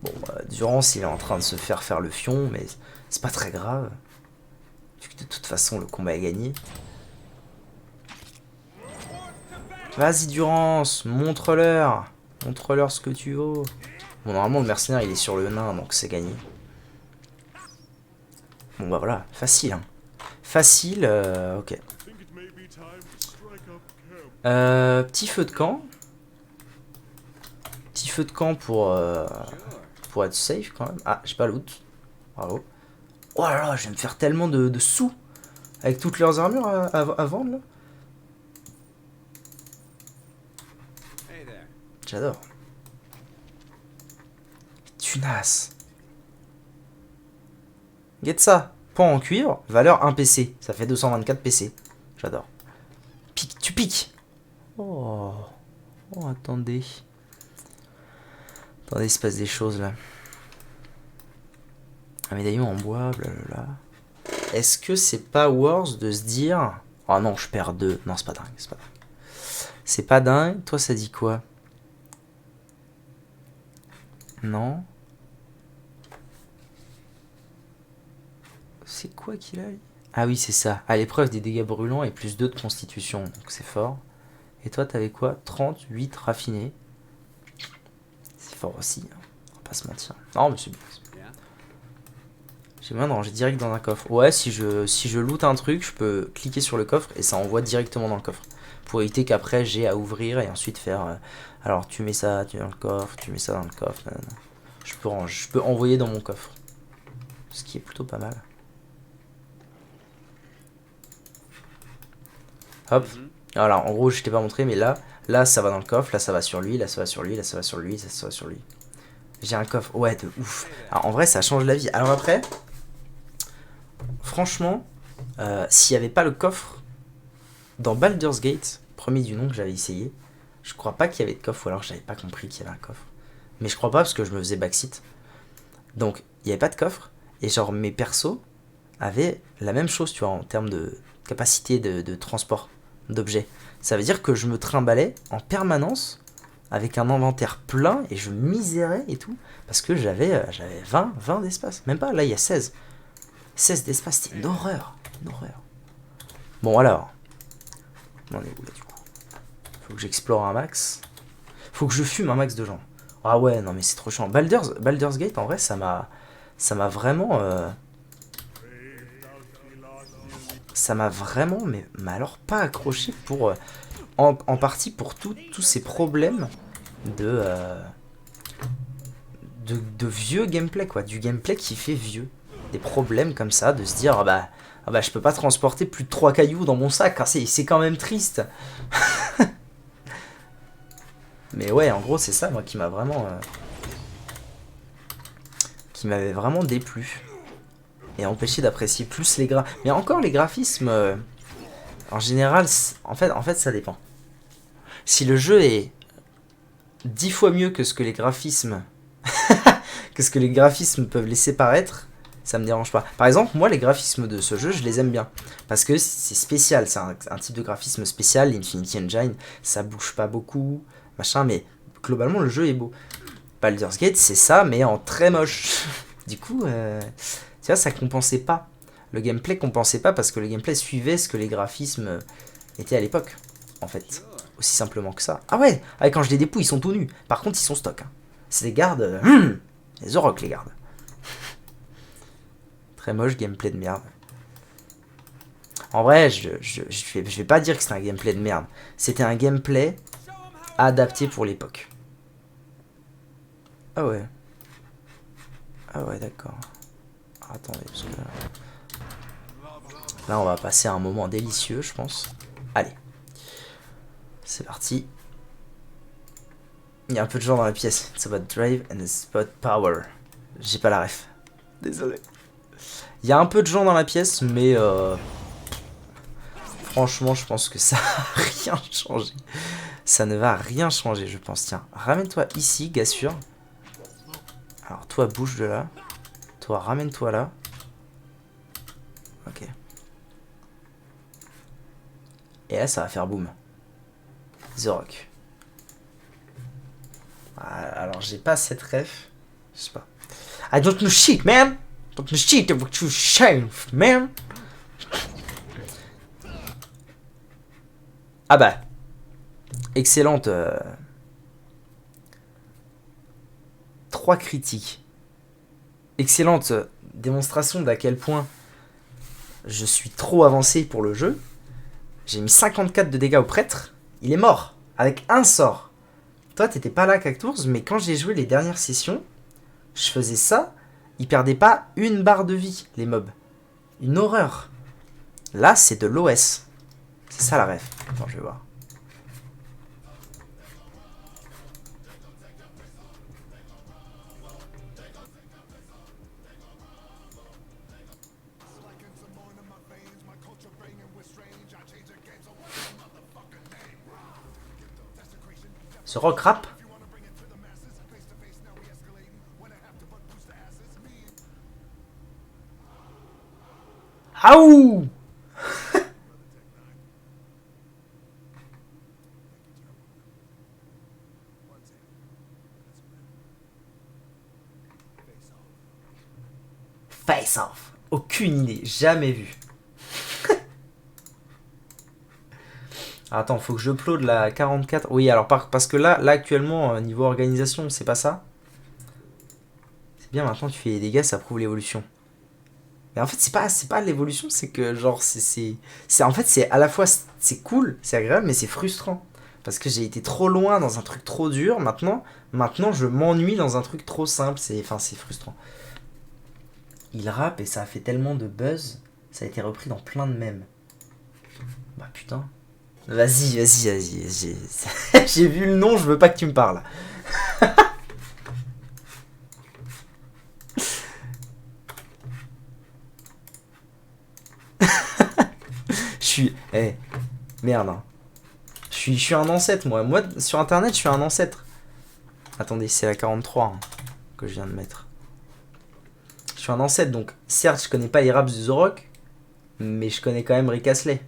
Bon, Durance, il est en train de se faire le fion, mais c'est pas très grave. Vu que de toute façon, le combat est gagné. Vas-y, Durance, montre-leur. Montre-leur ce que tu vaux. Bon, normalement, le mercenaire, il est sur le nain, donc c'est gagné. Bon, bah voilà, facile. Hein. Facile, ok. Petit feu de camp. Petit feu de camp pour être safe quand même. Ah, j'ai pas loot. Bravo. Oh là là, je vais me faire tellement de sous avec toutes leurs armures à vendre là. J'adore. Tunas. Get ça. Pan en cuivre, valeur 1 PC. Ça fait 224 PC. J'adore. Pique, tu piques. Oh. Oh, attendez. Attendez, il se passe des choses là. Un médaillon en bois, blablabla. Est-ce que c'est pas worse de se dire... Oh non, je perds 2. Non, c'est pas dingue, c'est pas dingue. C'est pas dingue. Toi, ça dit quoi? Non. C'est quoi qu'il a? Ah oui, c'est ça. À l'épreuve des dégâts brûlants et plus 2 de constitution. Donc c'est fort. Et toi, t'avais quoi? 38 raffinés. C'est fort aussi, hein. On va pas se mentir. Non, mais c'est bien. J'ai moyen de ranger direct dans un coffre. Ouais, si je loot un truc, je peux cliquer sur le coffre et ça envoie directement dans le coffre. Pour éviter qu'après j'ai à ouvrir et ensuite faire... alors tu mets ça dans le coffre, tu mets ça dans le coffre. Nanana. Je peux envoyer dans mon coffre. Ce qui est plutôt pas mal. Hop. Alors en gros je t'ai pas montré mais là ça va dans le coffre, là ça va sur lui, là ça va sur lui, là ça va sur lui, ça va sur lui. J'ai un coffre, ouais de ouf. Alors en vrai ça change la vie. Alors après, franchement, s'il n'y avait pas le coffre, dans Baldur's Gate, premier du nom que j'avais essayé, je crois pas qu'il y avait de coffre ou alors j'avais pas compris qu'il y avait un coffre. Mais je crois pas parce que je me faisais backseat. Donc il n'y avait pas de coffre et genre mes persos avaient la même chose tu vois en termes de capacité de transport d'objets. Ça veut dire que je me trimballais en permanence avec un inventaire plein et je misérais et tout parce que j'avais 20 d'espace. Même pas, là il y a 16. 16 d'espace, c'était une horreur. Une horreur. Bon alors, on en est où là du coup? Faut que j'explore un max. Faut que je fume un max de gens. Ah ouais, non mais c'est trop chiant. Baldur's Gate en vrai ça m'a vraiment... ça m'a vraiment, mais alors pas accroché pour... en partie pour tous ces problèmes de, de vieux gameplay quoi. Du gameplay qui fait vieux. Des problèmes comme ça, de se dire ah bah je peux pas transporter plus de 3 cailloux dans mon sac, hein, c'est quand même triste. Mais ouais, en gros c'est ça moi qui m'a vraiment... qui m'avait vraiment déplu. Et empêché d'apprécier plus les graphismes. Mais encore les graphismes, en général, en fait ça dépend. Si le jeu est 10 fois mieux que ce que les graphismes que ce que les graphismes peuvent laisser paraître, ça me dérange pas. Par exemple, moi les graphismes de ce jeu, je les aime bien parce que c'est spécial, c'est un type de graphisme spécial, l'Infinity Engine, ça bouge pas beaucoup, machin, mais globalement le jeu est beau. Baldur's Gate, c'est ça, mais en très moche. Du coup, tu vois, ça compensait pas. Le gameplay compensait pas parce que le gameplay suivait ce que les graphismes étaient à l'époque, en fait. Aussi simplement que ça. Ah ouais, quand je les dépouille, ils sont tout nus. Par contre, ils sont stock. Hein. C'est des gardes... les Oroks, les gardes. Très moche, gameplay de merde. En vrai, je vais pas dire que c'était un gameplay de merde. C'était un gameplay adapté pour l'époque. Ah ouais. Ah ouais, d'accord. Attendez, parce que... là, on va passer un moment délicieux, je pense. Allez. C'est parti. Il y a un peu de gens dans la pièce. It's about drive and it's about power. J'ai pas la ref. Désolé. Il y a un peu de gens dans la pièce, mais... franchement, je pense que ça a rien changé. Ça ne va rien changer, je pense. Tiens, ramène-toi ici, gars sûr. Alors, toi, bouge de là. Toi, ramène-toi là. Ok. Et là, ça va faire boum. The Rock. Alors, j'ai pas cette ref. Je sais pas. I don't know shit, man. I don't know shit about you shame, man. Ah bah. Excellente. 3 critiques. Excellente démonstration d'à quel point je suis trop avancé pour le jeu. J'ai mis 54 de dégâts au prêtre. Il est mort. Avec un sort. Toi, t'étais pas là, Cactours, mais quand j'ai joué les dernières sessions, je faisais ça. Ils perdaient pas une barre de vie, les mobs. Une horreur. Là, c'est de l'OS. C'est ça la ref. Attends, je vais voir. Ce rock rap. Aouh. Face off. Aucune idée, jamais vu. Attends, faut que je upload la 44. Oui, alors parce que là actuellement, niveau organisation, c'est pas ça. C'est bien, maintenant tu fais des dégâts, ça prouve l'évolution. Mais en fait, c'est pas l'évolution, c'est que genre, en fait, c'est à la fois, c'est cool, c'est agréable, mais c'est frustrant. Parce que j'ai été trop loin dans un truc trop dur, maintenant je m'ennuie dans un truc trop simple, enfin, c'est frustrant. Il rappe et ça a fait tellement de buzz, ça a été repris dans plein de mèmes. Bah putain. Vas-y. J'ai vu le nom, je veux pas que tu me parles. Je suis... Eh, merde. Hein. Je suis un ancêtre, moi. Moi, sur Internet, je suis un ancêtre. Attendez, c'est la 43 hein, que je viens de mettre. Je suis un ancêtre, donc certes, je connais pas les raps du The Rock, mais je connais quand même Rick Astley.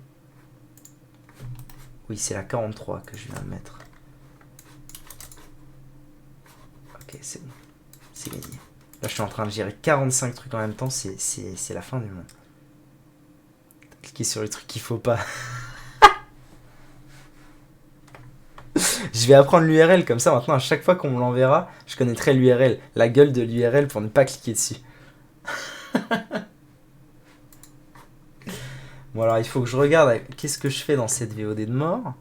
Oui, c'est la 43 que je viens de mettre. Ok, c'est bon. C'est gagné. Là, je suis en train de gérer 45 trucs en même temps, c'est la fin du monde. Cliquez sur les trucs qu'il faut pas. Je vais apprendre l'URL comme ça maintenant à chaque fois qu'on me l'enverra, je connaîtrai l'URL, la gueule de l'URL pour ne pas cliquer dessus. Bon alors il faut que je regarde qu'est-ce que je fais dans cette VOD de mort.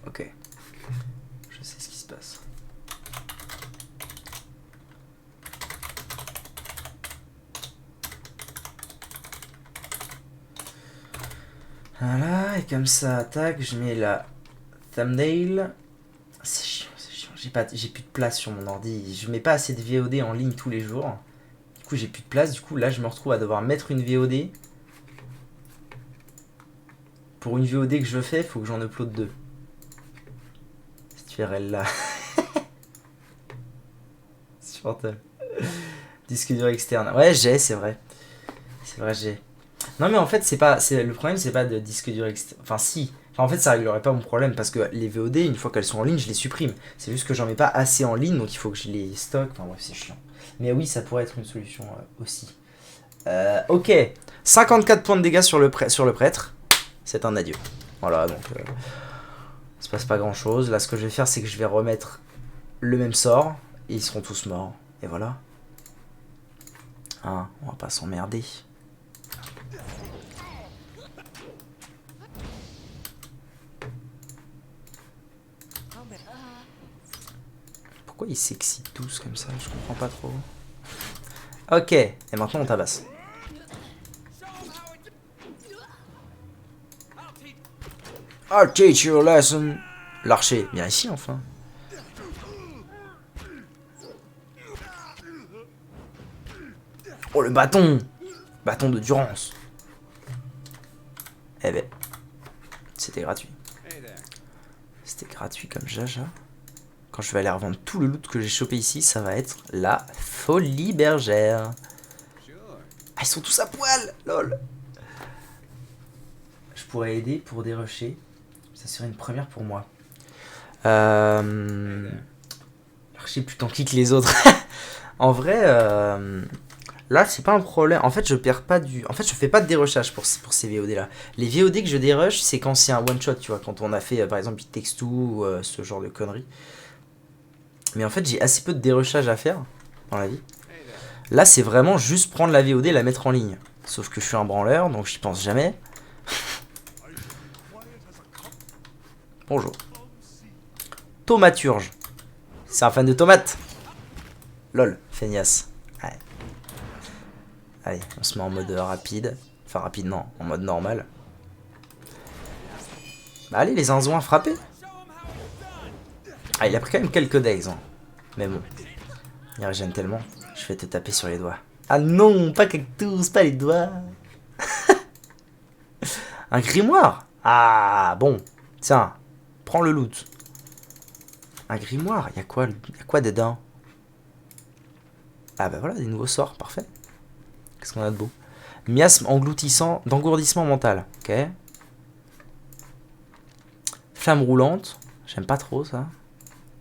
Ok. Je sais ce qui se passe. Voilà, et comme ça, tac, je mets la thumbnail. C'est chiant. J'ai plus de place sur mon ordi. Je mets pas assez de VOD en ligne tous les jours. Du coup, j'ai plus de place. Du coup, là, je me retrouve à devoir mettre une VOD. Pour une VOD que je fais, il faut que j'en upload 2. Cette URL là. Supportable. Disque dur externe. Ouais, c'est vrai. C'est vrai, j'ai. Non, mais en fait, le problème, c'est pas de disque dur externe. Enfin, si. Enfin, en fait, ça réglerait pas mon problème parce que les VOD, une fois qu'elles sont en ligne, je les supprime. C'est juste que j'en mets pas assez en ligne, donc il faut que je les stocke. Enfin, bref, c'est chiant. Mais oui, ça pourrait être une solution aussi. Ok. 54 points de dégâts sur le prêtre. C'est un adieu. Voilà, donc. Il se passe pas grand chose. Là, ce que je vais faire, c'est que je vais remettre le même sort. Et ils seront tous morts. Et voilà. Hein, on va pas s'emmerder. Pourquoi ils s'excitent tous comme ça? Je comprends pas trop. Ok, et maintenant on tabasse. I'll teach you a lesson. L'archer, viens ici enfin. Oh le bâton. Bâton de Durance. Eh ben, c'était gratuit. C'était gratuit comme jaja. Quand je vais aller revendre tout le loot que j'ai chopé ici, ça va être la folie bergère. Ah, ils sont tous à poil, lol. Je pourrais aider pour dérusher. Ça serait une première pour moi. Archer plus tant que les autres. En vrai, là, c'est pas un problème. En fait, je perds pas du. En fait, je fais pas de dérushage pour ces VOD là. Les VOD que je dérush, c'est quand c'est un one shot, tu vois. Quand on a fait par exemple It Takes Two ou ce genre de conneries. Mais en fait, j'ai assez peu de dérushage à faire dans la vie. Là, c'est vraiment juste prendre la VOD et la mettre en ligne. Sauf que je suis un branleur, donc j'y pense jamais. Bonjour. Tomaturge. C'est un fan de tomates. Lol, feignasse. Ouais. Allez, on se met en mode rapide. Enfin, rapide, non, en mode normal. Bah, allez, les zinzouins, frappez. Ah, il a pris quand même quelques days. Hein. Mais bon, il régène tellement. Je vais te taper sur les doigts. Ah non, pas cactus, pas les doigts. Un grimoire. Ah, bon. Tiens, prends le loot. Un grimoire, y a quoi dedans? Ah bah voilà, des nouveaux sorts, parfait. Qu'est-ce qu'on a de beau? Miasme engloutissant d'engourdissement mental. Ok. Flamme roulante. J'aime pas trop ça.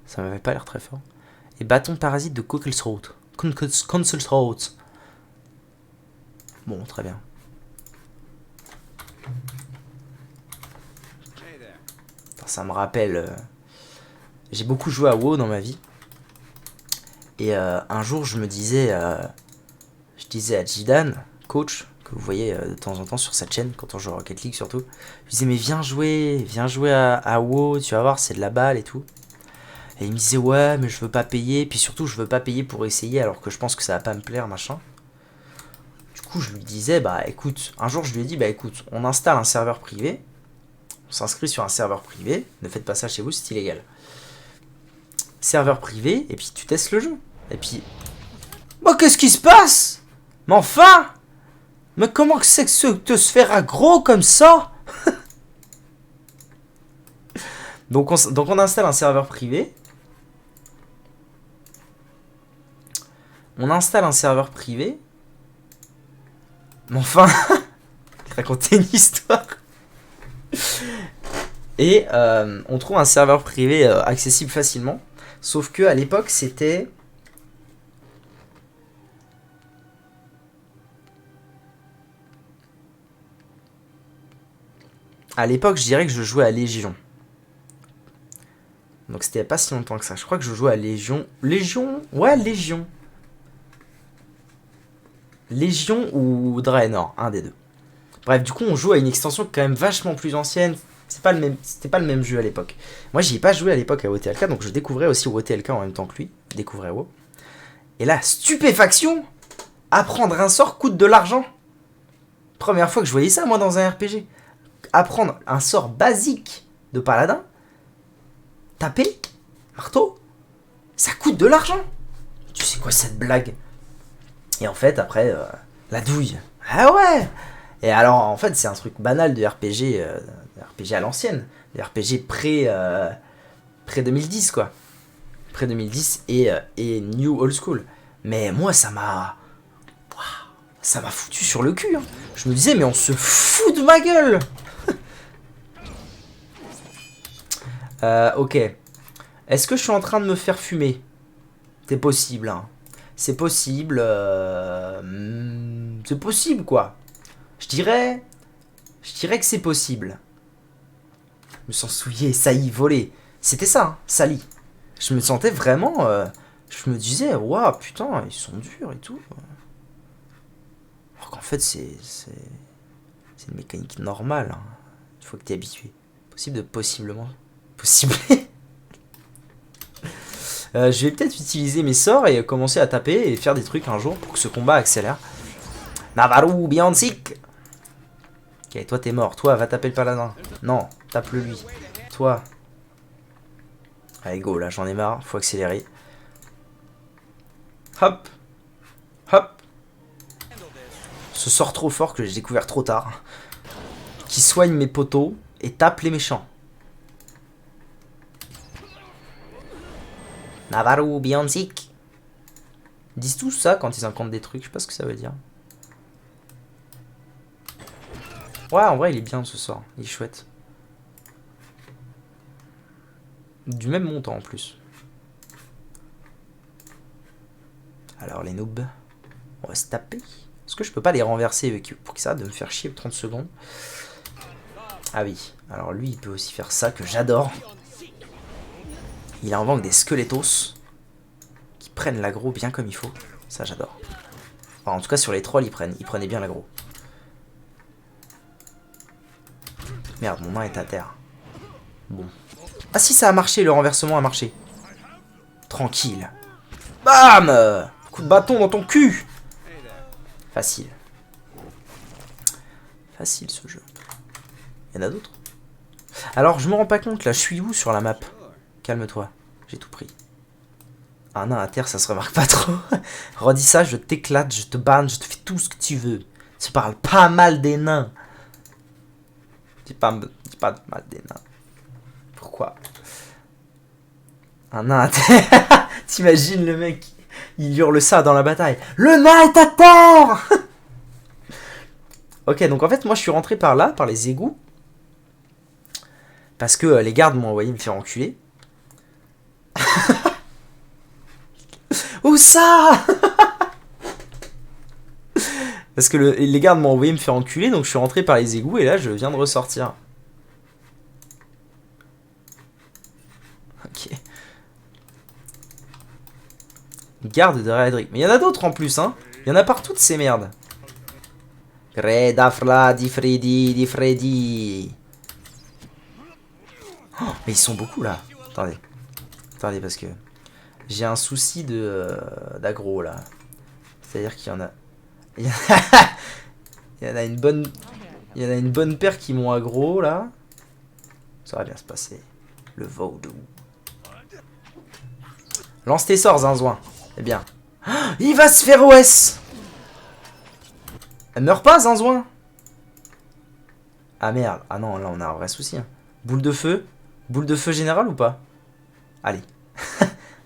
Ça m'avait pas l'air très fort. Et bâton parasite de Cockle Throat. Concentrate. Bon, très bien. Ça me rappelle... j'ai beaucoup joué à WoW dans ma vie. Et un jour, je disais à Jidan, coach, que vous voyez de temps en temps sur cette chaîne, quand on joue à Rocket League surtout, je disais, mais viens jouer à WoW, tu vas voir, c'est de la balle et tout. Et il me disait, ouais, mais je veux pas payer, puis surtout, je veux pas payer pour essayer, alors que je pense que ça va pas me plaire, machin. Du coup, je lui disais, bah écoute, un jour, je lui ai dit, bah écoute, on installe un serveur privé, on s'inscrit sur un serveur privé, ne faites pas ça chez vous, c'est illégal. Serveur privé, et puis tu testes le jeu. Et puis... Bah qu'est-ce qui se passe? Mais enfin! Mais comment que c'est que te se faire aggro comme ça? donc on installe un serveur privé. On installe un serveur privé. Mais enfin... raconter une histoire. Et on trouve un serveur privé accessible facilement. Sauf que à l'époque, c'était... À l'époque, je dirais que je jouais à Légion. Donc c'était pas si longtemps que ça. Je crois que je jouais à Légion. Légion? Ouais, Légion. Légion ou Draenor, un des deux. Bref, du coup, on joue à une extension quand même vachement plus ancienne. C'était pas le même jeu à l'époque. Moi, j'y ai pas joué à l'époque à OTLK, donc je découvrais aussi OTLK en même temps que lui. Je découvrais WoW. Et là, stupéfaction! Apprendre un sort coûte de l'argent. Première fois que je voyais ça, moi, dans un RPG. Apprendre un sort basique de paladin, taper, marteau, ça coûte de l'argent. Tu sais quoi cette blague? Et en fait, après, la douille. Ah ouais! Et alors, en fait, c'est un truc banal de RPG, RPG à l'ancienne. De RPG pré-2010, quoi. Pré-2010 et New Old School. Mais moi, ça m'a foutu sur le cul. Hein. Je me disais, mais on se fout de ma gueule. Ok. Est-ce que je suis en train de me faire fumer? C'est possible, hein. C'est possible. C'est possible, quoi. Je dirais que c'est possible. Je me sens souillé, sailli, volé. C'était ça, hein, sali. Je me sentais vraiment... je me disais, waouh, putain, ils sont durs et tout. Alors qu'en fait, c'est une mécanique normale. Hein. Il faut que tu es habitué. Possible de possiblement... Possible. Je vais peut-être utiliser mes sorts et commencer à taper et faire des trucs un jour pour que ce combat accélère. Navaru Bianzik. Ok, toi t'es mort. Toi, va taper le paladin. Non, tape-le lui. Toi. Allez, go, là j'en ai marre. Faut accélérer. Hop. Hop. Ce sort trop fort que j'ai découvert trop tard. Qui soigne mes poteaux et tape les méchants. Navaru Bianzik. Ils disent tous ça quand ils inventent des trucs. Je sais pas ce que ça veut dire. Ouais, en vrai, il est bien ce sort. Il est chouette. Du même montant en plus. Alors, les noobs. On va se taper. Est-ce que je peux pas les renverser pour que ça de me faire chier 30 secondes? Ah oui. Alors, lui, il peut aussi faire ça que j'adore. Il invoque des squelettos qui prennent l'aggro bien comme il faut. Ça, j'adore. Enfin, en tout cas, sur les trolls, ils prenaient bien l'aggro. Merde, mon main est à terre. Bon. Ah si, ça a marché, le renversement a marché. Tranquille. Bam! Coup de bâton dans ton cul! Facile. Facile ce jeu. Il y en a d'autres? Alors, je me rends pas compte, là, je suis où sur la map? Calme-toi, j'ai tout pris. Un nain à terre, ça se remarque pas trop. Redis ça, je t'éclate, je te banne, je te fais tout ce que tu veux. Tu parles pas mal des nains. Dis pas mal des nains. Pourquoi? Un nain à terre. T'imagines le mec, il hurle ça dans la bataille. Le nain est à terre. Ok, donc en fait, moi je suis rentré par là, par les égouts. Parce que les gardes m'ont envoyé me faire enculer. Où ça? Parce que les gardes m'ont envoyé me faire enculer, donc je suis rentré par les égouts et là je viens de ressortir. Ok. Garde de Redrick. Mais il y en a d'autres en plus, hein. Il y en a partout de ces merdes. Redafla di Freddy. Oh, mais ils sont beaucoup là. Attendez. Attendez, parce que j'ai un souci d'aggro là. C'est-à-dire qu'il y en a. Il y en a une bonne. Il y en a une bonne paire qui m'ont aggro là. Ça va bien se passer. Le vaudou. Lance tes sorts, Zinzouin. Eh bien. Il va se faire OS. Elle meurt pas, Zinzouin. Ah merde. Ah non, là on a un vrai souci. Hein. Boule de feu. Boule de feu générale ou pas? Allez.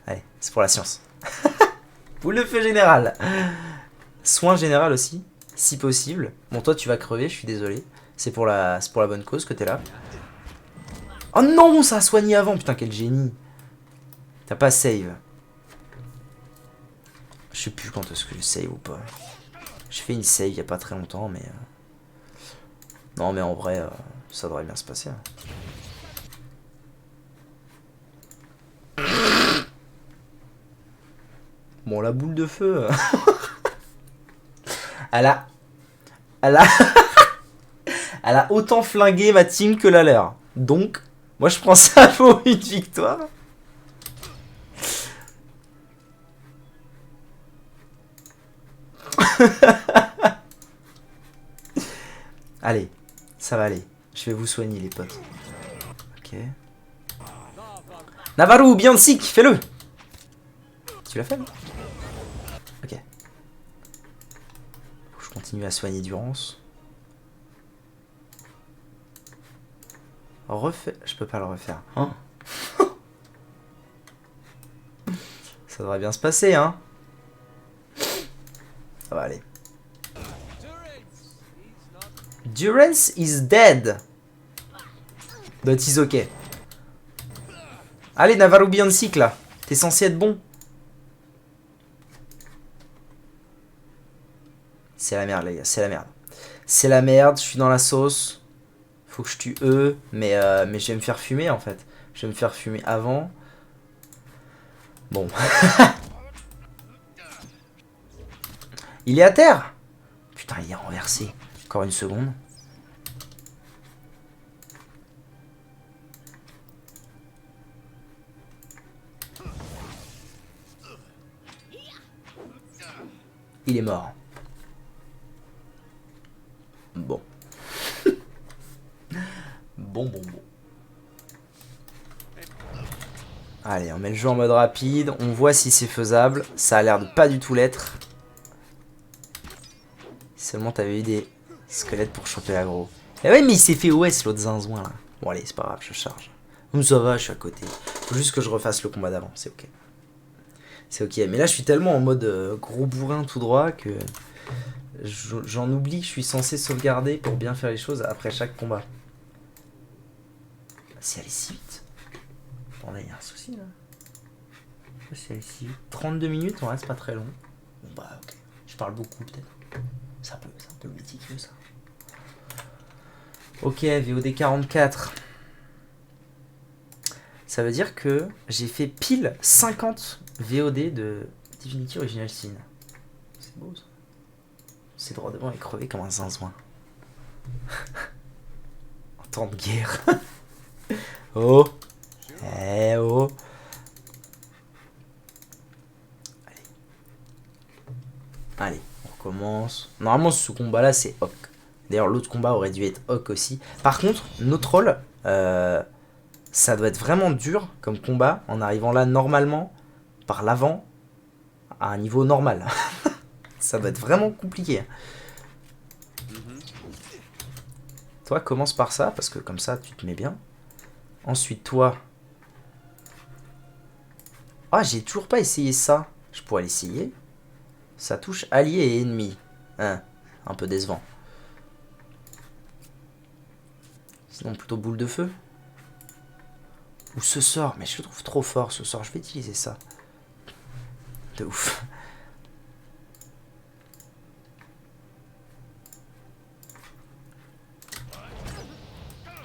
Allez, c'est pour la science. Boule de feu générale. Soin général aussi, si possible. Bon, toi tu vas crever, je suis désolé. C'est pour la bonne cause que t'es là. Oh non, ça a soigné avant. Putain, quel génie. T'as pas save. Je sais plus quand est-ce que je save ou pas. J'ai fait une save il y a pas très longtemps, mais... Non, mais en vrai, ça devrait bien se passer. Hein. Bon, la boule de feu... Elle a... Elle a autant flingué ma team que la leur. Donc, moi je prends ça pour une victoire. Allez, ça va aller. Je vais vous soigner les potes. Ok. Navaru, Biancic, fais-le. Tu l'as fait là? Ok. Faut que je continue à soigner Durance. Refait. Je peux pas le refaire. Hein. Ça devrait bien se passer, hein. Ça va aller. Durance is dead. But he's okay. Allez, Navaru Biancic là. T'es censé être bon. C'est la merde, les gars. C'est la merde. C'est la merde. Je suis dans la sauce. Faut que je tue eux. Mais je vais me faire fumer en fait. Je vais me faire fumer avant. Bon. Il est à terre. Putain, il est renversé. Encore une seconde. Il est mort. Bon. Bon. Allez, on met le jeu en mode rapide. On voit si c'est faisable. Ça a l'air de pas du tout l'être. Seulement t'avais eu des squelettes pour choper l'aggro. Eh ouais, mais il s'est fait OS l'autre zinzouin là. Bon, allez, c'est pas grave, je charge. Ça va, je suis à côté. Faut juste que je refasse le combat d'avant, c'est ok. C'est ok, mais là je suis tellement en mode gros bourrin tout droit que j'en oublie que je suis censé sauvegarder pour bien faire les choses après chaque combat. C'est allé si vite. Bon là il y a un souci là. C'est allé si vite. 32 minutes, ouais, c'est pas très long. Bon bah ok, je parle beaucoup peut-être. C'est un peu méticuleux ça. Ok, VOD 44. Ça veut dire que j'ai fait pile 50 VOD de Divinity Original Sin. C'est beau ça. C'est droit devant et crevé comme un zinzouin. En temps de guerre. Oh. Eh oh. Allez, on recommence. Normalement ce combat là c'est Hawk. D'ailleurs l'autre combat aurait dû être Hawk aussi. Par contre, notre rôle... ça doit être vraiment dur comme combat en arrivant là normalement par l'avant à un niveau normal. Ça doit être vraiment compliqué. Toi commence par ça parce que comme ça tu te mets bien. Ensuite toi. Ah j'ai toujours pas essayé ça. Je pourrais l'essayer. Ça touche alliés et ennemis. Hein, un peu décevant. Sinon plutôt boule de feu. Ou ce sort, mais je le trouve trop fort ce sort, je vais utiliser ça. De ouf.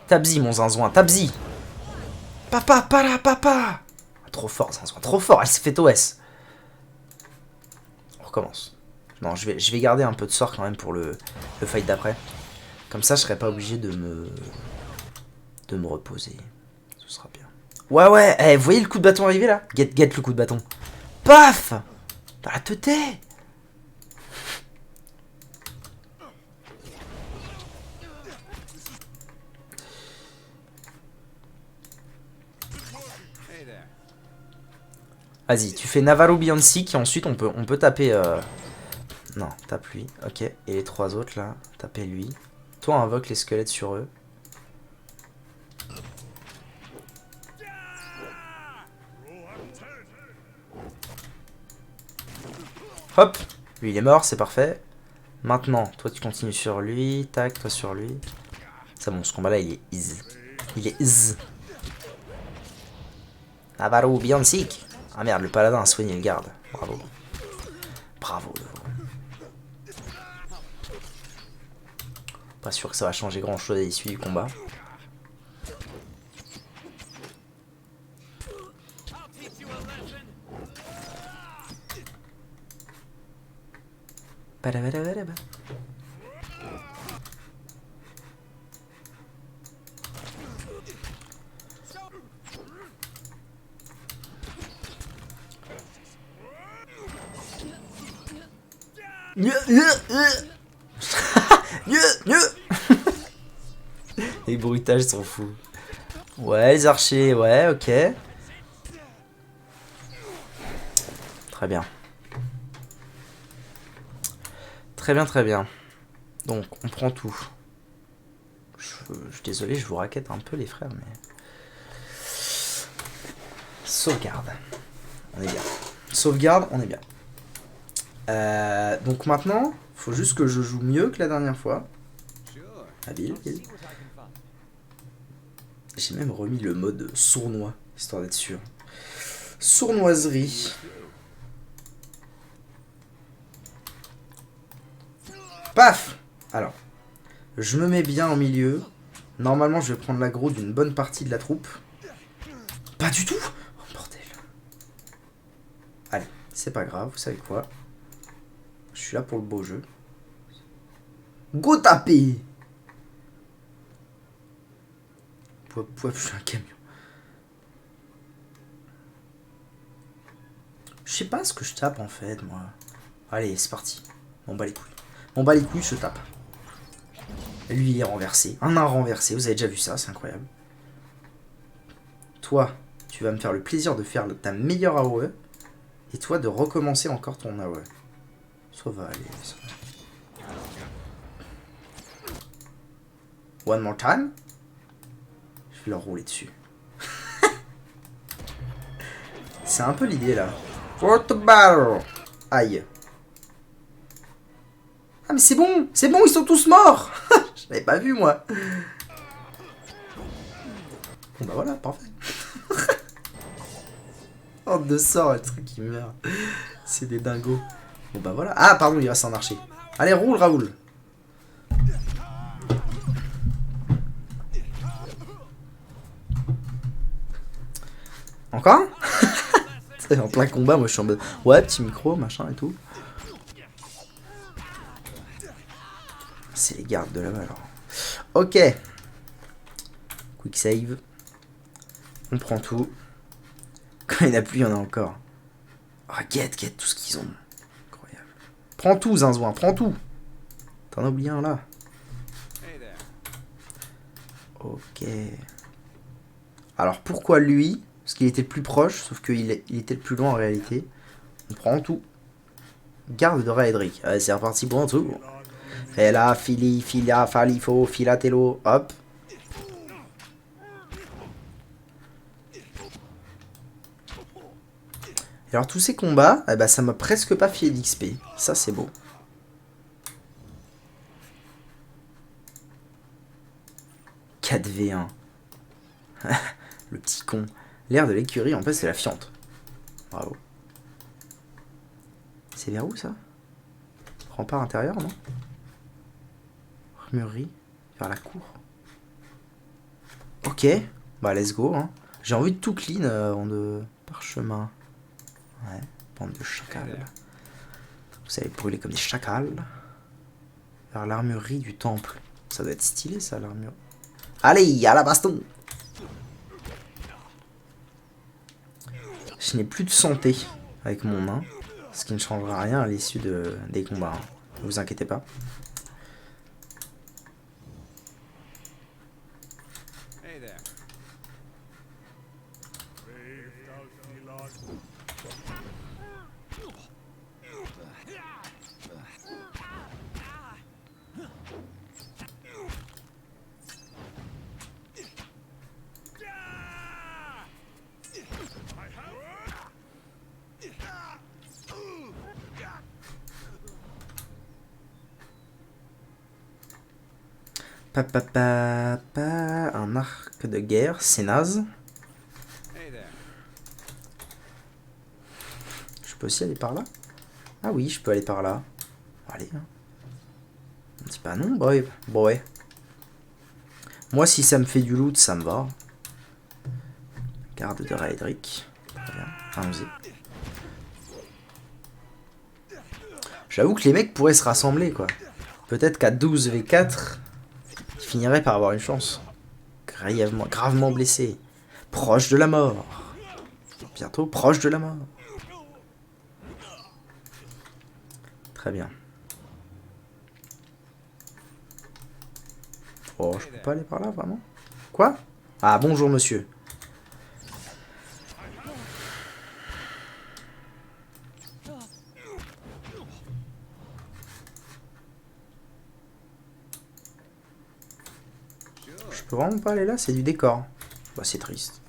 Tabzi, mon zinzouin, Tabzi. Papa, pas là, papa. Trop fort, zinzouin, trop fort. Elle s'est fait OS. On recommence. Non, je vais garder un peu de sort quand même pour le fight d'après. Comme ça, je serai pas obligé de me reposer. Ce sera bien. Ouais, ouais. Eh, vous voyez le coup de bâton arriver là? Get le coup de bâton. Paf! Dans la tête. Vas-y, tu fais Navarro Bianchi, et ensuite on peut taper... Non, tape lui, ok. Et les trois autres là, tapez lui. Toi invoque les squelettes sur eux. Hop, lui il est mort, c'est parfait. Maintenant, toi tu continues sur lui, tac, toi sur lui. C'est bon, ce combat là il est easy. Il est easy. Navarro Bianchi. Ah merde, le paladin a soigné le garde. Bravo. Bravo. Pas sûr que ça va changer grand chose à l'issue du combat. Les bruitages sont fous. Ouais, les archers, ouais, ok. Très bien. Très bien, très bien. Donc, on prend tout. Je suis désolé, je vous raquette un peu, les frères, mais... Sauvegarde. On est bien. Sauvegarde, on est bien. Donc maintenant, faut juste que je joue mieux que la dernière fois. Habile. J'ai même remis le mode sournois, histoire d'être sûr. Sournoiserie. Paf! Alors, je me mets bien au milieu. Normalement, je vais prendre l'aggro d'une bonne partie de la troupe. Pas du tout! Oh, bordel. Allez, c'est pas grave, vous savez quoi? Je suis là pour le beau jeu. Go taper! Pouf, je suis un camion. Je sais pas ce que je tape en fait, moi. Allez, c'est parti. On bat les couilles. On bat les couilles, je tape. Lui, il est renversé. Un nain renversé, vous avez déjà vu ça, c'est incroyable. Toi, tu vas me faire le plaisir de faire ta meilleure AOE. Et toi, de recommencer encore ton AOE. Ça va aller. Ça va. One more time. Je vais leur rouler dessus. C'est un peu l'idée là. For the battle. Aïe. Ah mais c'est bon, ils sont tous morts. Je l'avais pas vu moi. Bon bah voilà, parfait. Hors de sort, le truc qui meurt. C'est des dingos. Bon bah voilà. Ah pardon, il reste un archer. Allez, roule Raoul. Encore? En plein combat, moi je suis en mode... Ouais, petit micro, machin et tout. C'est les gardes de là-bas alors. Ok. Quick save. On prend tout. Quand il n'y en a plus, il y en a encore. Ah, get tout ce qu'ils ont. Incroyable. Prends tout, Zinzouin, prends tout. T'en as oublié un là. Ok. Alors pourquoi lui? Parce qu'il était le plus proche, sauf qu'il était le plus loin en réalité. On prend tout. Garde de Raedric. Allez, c'est reparti pour un tour. Fela, fili, filia, falifo, filatello. Hop. Et alors tous ces combats, eh ben, ça m'a presque pas filé d'XP. Ça c'est beau. « 4v1. Le petit con. L'air de l'écurie, en fait, c'est la fiente. Bravo. C'est vers où, ça? Rempart intérieur, non? Armurerie. Vers la cour. Ok. Bah, let's go. Hein. J'ai envie de tout clean avant de... Parchemin. Ouais. Bande de chacals. Vous allez brûler comme des chacals. Vers l'armurerie du temple. Ça doit être stylé, ça, l'armure. Allez, à la baston! Je n'ai plus de santé avec mon nain. Ce qui ne changera rien à l'issue des combats. Hein. Ne vous inquiétez pas. Un arc de guerre, c'est naze. Je peux aussi aller par là? Ah oui, je peux aller par là. Allez. Hein. On dit pas non, boy. Bon, ouais. Moi, si ça me fait du loot, ça me va. Garde de Raedric. Très bien. Allons-y. J'avoue que les mecs pourraient se rassembler, quoi. Peut-être qu'à 12v4, ils finiraient par avoir une chance. Gravement blessé. Proche de la mort. Bientôt proche de la mort. Très bien. Oh, je peux pas aller par là, vraiment? Quoi? Ah, bonjour, monsieur. Je peux vraiment pas aller là? C'est du décor. Bah, c'est triste.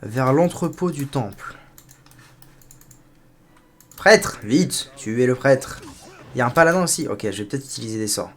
Vers l'entrepôt du temple. Prêtre! Vite! Tuez le prêtre. Il y a un paladin aussi. Ok, je vais peut-être utiliser des sorts.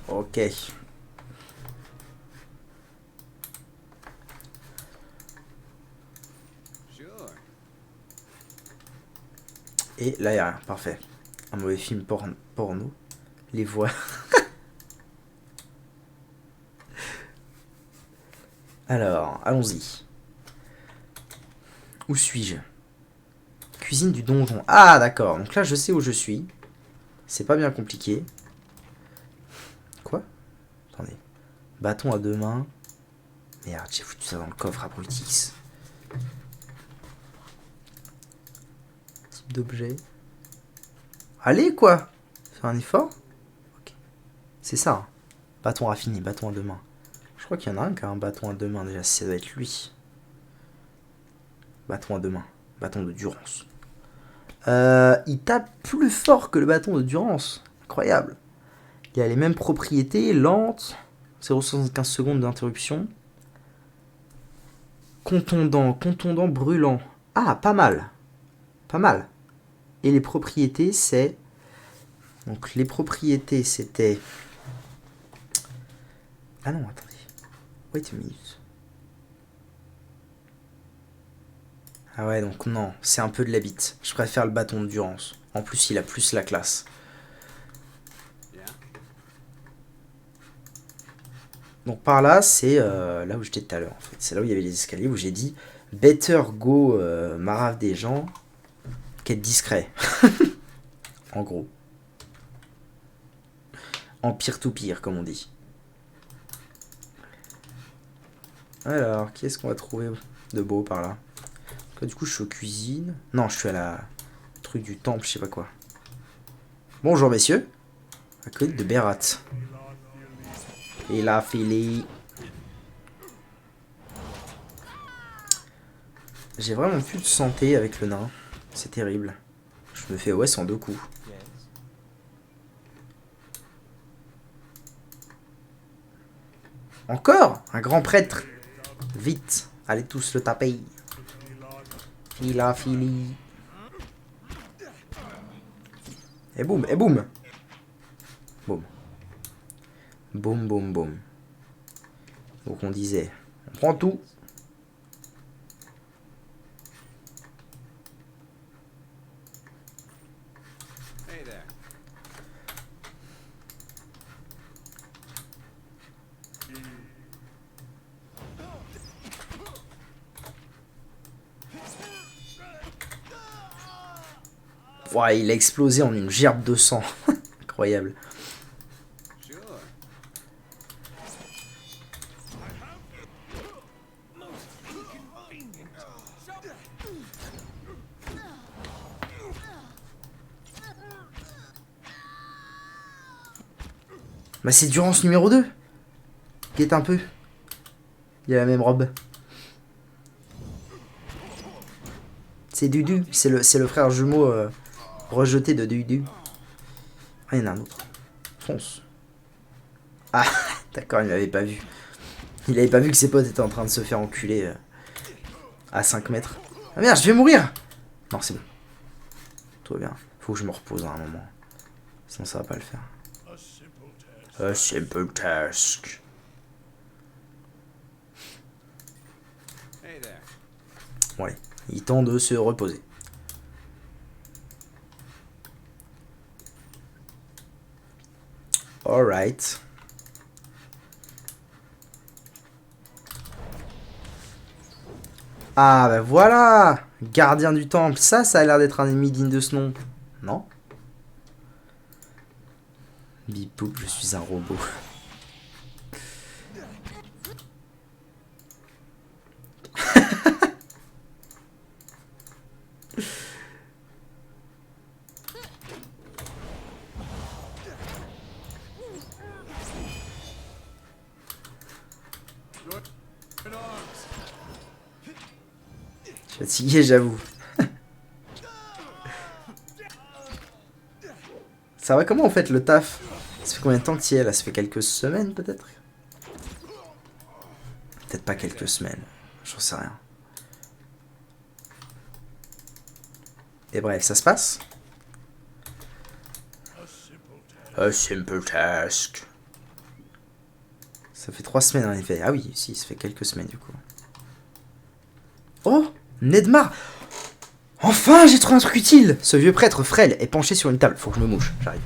Ok. Et là, il n'y a rien. Parfait. Un mauvais film porno. Les voix. Alors, allons-y. Où suis-je? Cuisine du donjon. Ah, d'accord. Donc là, je sais où je suis. C'est pas bien compliqué. Quoi? Attendez. Bâton à deux mains. Merde, j'ai foutu ça dans le coffre abrutis. Type d'objet. Allez, quoi! Fais un effort. Okay. C'est ça. Hein. Bâton raffiné, bâton à deux mains. Je crois qu'il y en a un qui a un bâton à deux mains déjà. Ça doit être lui. Bâton à deux mains. Bâton de Durance. Il tape plus fort que le bâton de Durance. Incroyable. Il a les mêmes propriétés. Lente. 0,75 secondes d'interruption. Contondant, brûlant. Ah, pas mal. Pas mal. Et les propriétés, c'est... Donc, les propriétés, c'était... Ah non, attendez. Wait a minute. Ah ouais, donc non, c'est un peu de la bite. Je préfère le bâton de Durance. En plus, il a plus la classe. Donc par là, c'est là où j'étais tout à l'heure, en fait. C'est là où il y avait les escaliers, où j'ai dit « Better go marave des gens qu'être discret. » En gros. En pire tout pire, comme on dit. Alors, qui est-ce qu'on va trouver de beau par là? Du coup, je suis aux cuisines. Non, je suis à la truc du temple, je sais pas quoi. Bonjour, messieurs. Acolyte de Berat. Et la filie. J'ai vraiment plus de santé avec le nain. C'est terrible. Je me fais OS en 2 coups. Encore un grand prêtre. Vite, allez tous le taper. Fila fili. Et boum, et boum. Boum. Boum, boum, boum. Donc on disait, on prend tout. Ouah, il a explosé en une gerbe de sang. Incroyable. Bah c'est Durance numéro 2. Guette un peu. Il a la même robe. C'est Dudu. C'est le frère jumeau rejeté de Dudu. Ah, il y en a un autre. Fonce. Ah, d'accord, il m'avait pas vu. Il avait pas vu que ses potes étaient en train de se faire enculer à 5 mètres. Ah merde, je vais mourir. Non, c'est bon. Tout va bien. Faut que je me repose à un moment. Sinon ça va pas le faire. A simple task. Ouais, il est temps de se reposer. Alright. Ah bah voilà. Gardien du temple. Ça a l'air d'être un ennemi digne de ce nom. Non? Bip boop, je suis un robot. Je suis fatigué, j'avoue. Ça va comment en fait le taf? Ça fait combien de temps que tu y es là? Ça fait quelques semaines peut-être? Peut-être pas quelques semaines. J'en sais rien. Et bref, ça se passe? A simple task. Ça fait 3 semaines en effet. Ah oui, si, ça fait quelques semaines du coup. Oh, Nedmar. Enfin, j'ai trouvé un truc utile. Ce vieux prêtre frêle est penché sur une table. Faut que je me mouche, j'arrive.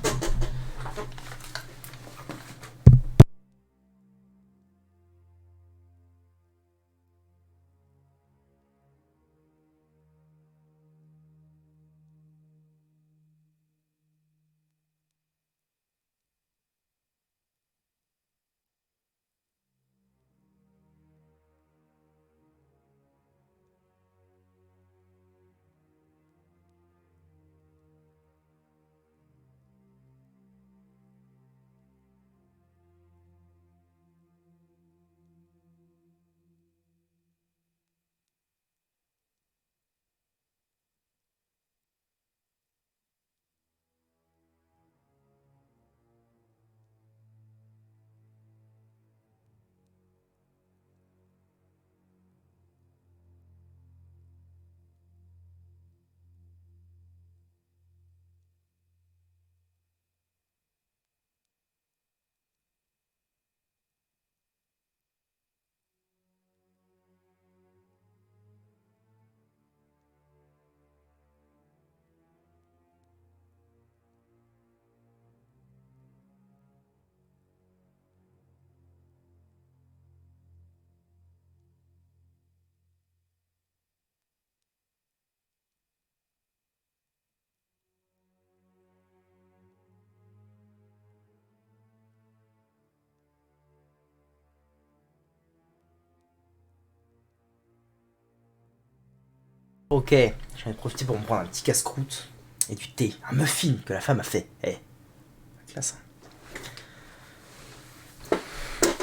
Ok, j'en ai profité pour me prendre un petit casse-croûte et du thé, un muffin que la femme a fait. Eh, classe.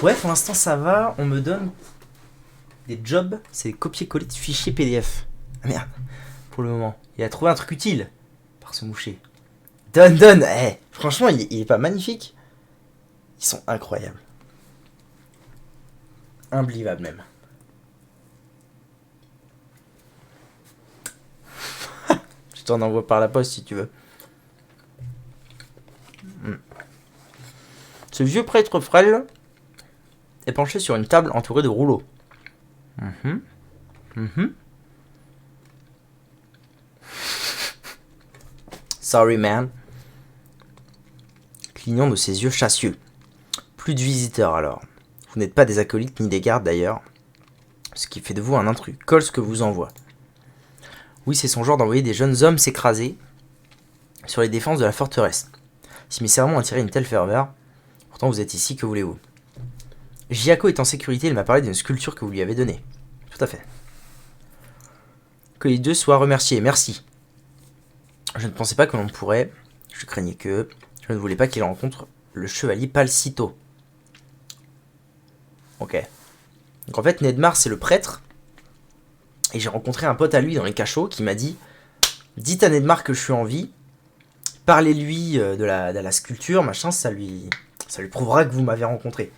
Ouais, pour l'instant ça va. On me donne des jobs. C'est copier-coller de fichiers PDF. Ah, merde. Pour le moment. Il a trouvé un truc utile. Par ce moucher. Donne. Eh, franchement, il est pas magnifique. Ils sont incroyables. Unbelievable même. Je t'en envoie par la poste si tu veux. Ce vieux prêtre frêle est penché sur une table entourée de rouleaux. Sorry man. Clignant de ses yeux chassieux. Plus de visiteurs alors. Vous n'êtes pas des acolytes ni des gardes d'ailleurs. Ce qui fait de vous un intrus. Kolsk vous envoie. Oui, c'est son genre d'envoyer des jeunes hommes s'écraser sur les défenses de la forteresse. Si mes serments attirent une telle ferveur, pourtant vous êtes ici, que voulez-vous? Giaco est en sécurité, il m'a parlé d'une sculpture que vous lui avez donnée. Tout à fait. Que les deux soient remerciés, merci. Je ne pensais pas que l'on pourrait... Je craignais que... Je ne voulais pas qu'il rencontre le chevalier Palcito. Ok. Donc en fait, Nedmar, c'est le prêtre. Et j'ai rencontré un pote à lui dans les cachots qui m'a dit... Dites à Nedmar que je suis en vie. Parlez-lui de la sculpture, machin, ça lui prouvera que vous m'avez rencontré.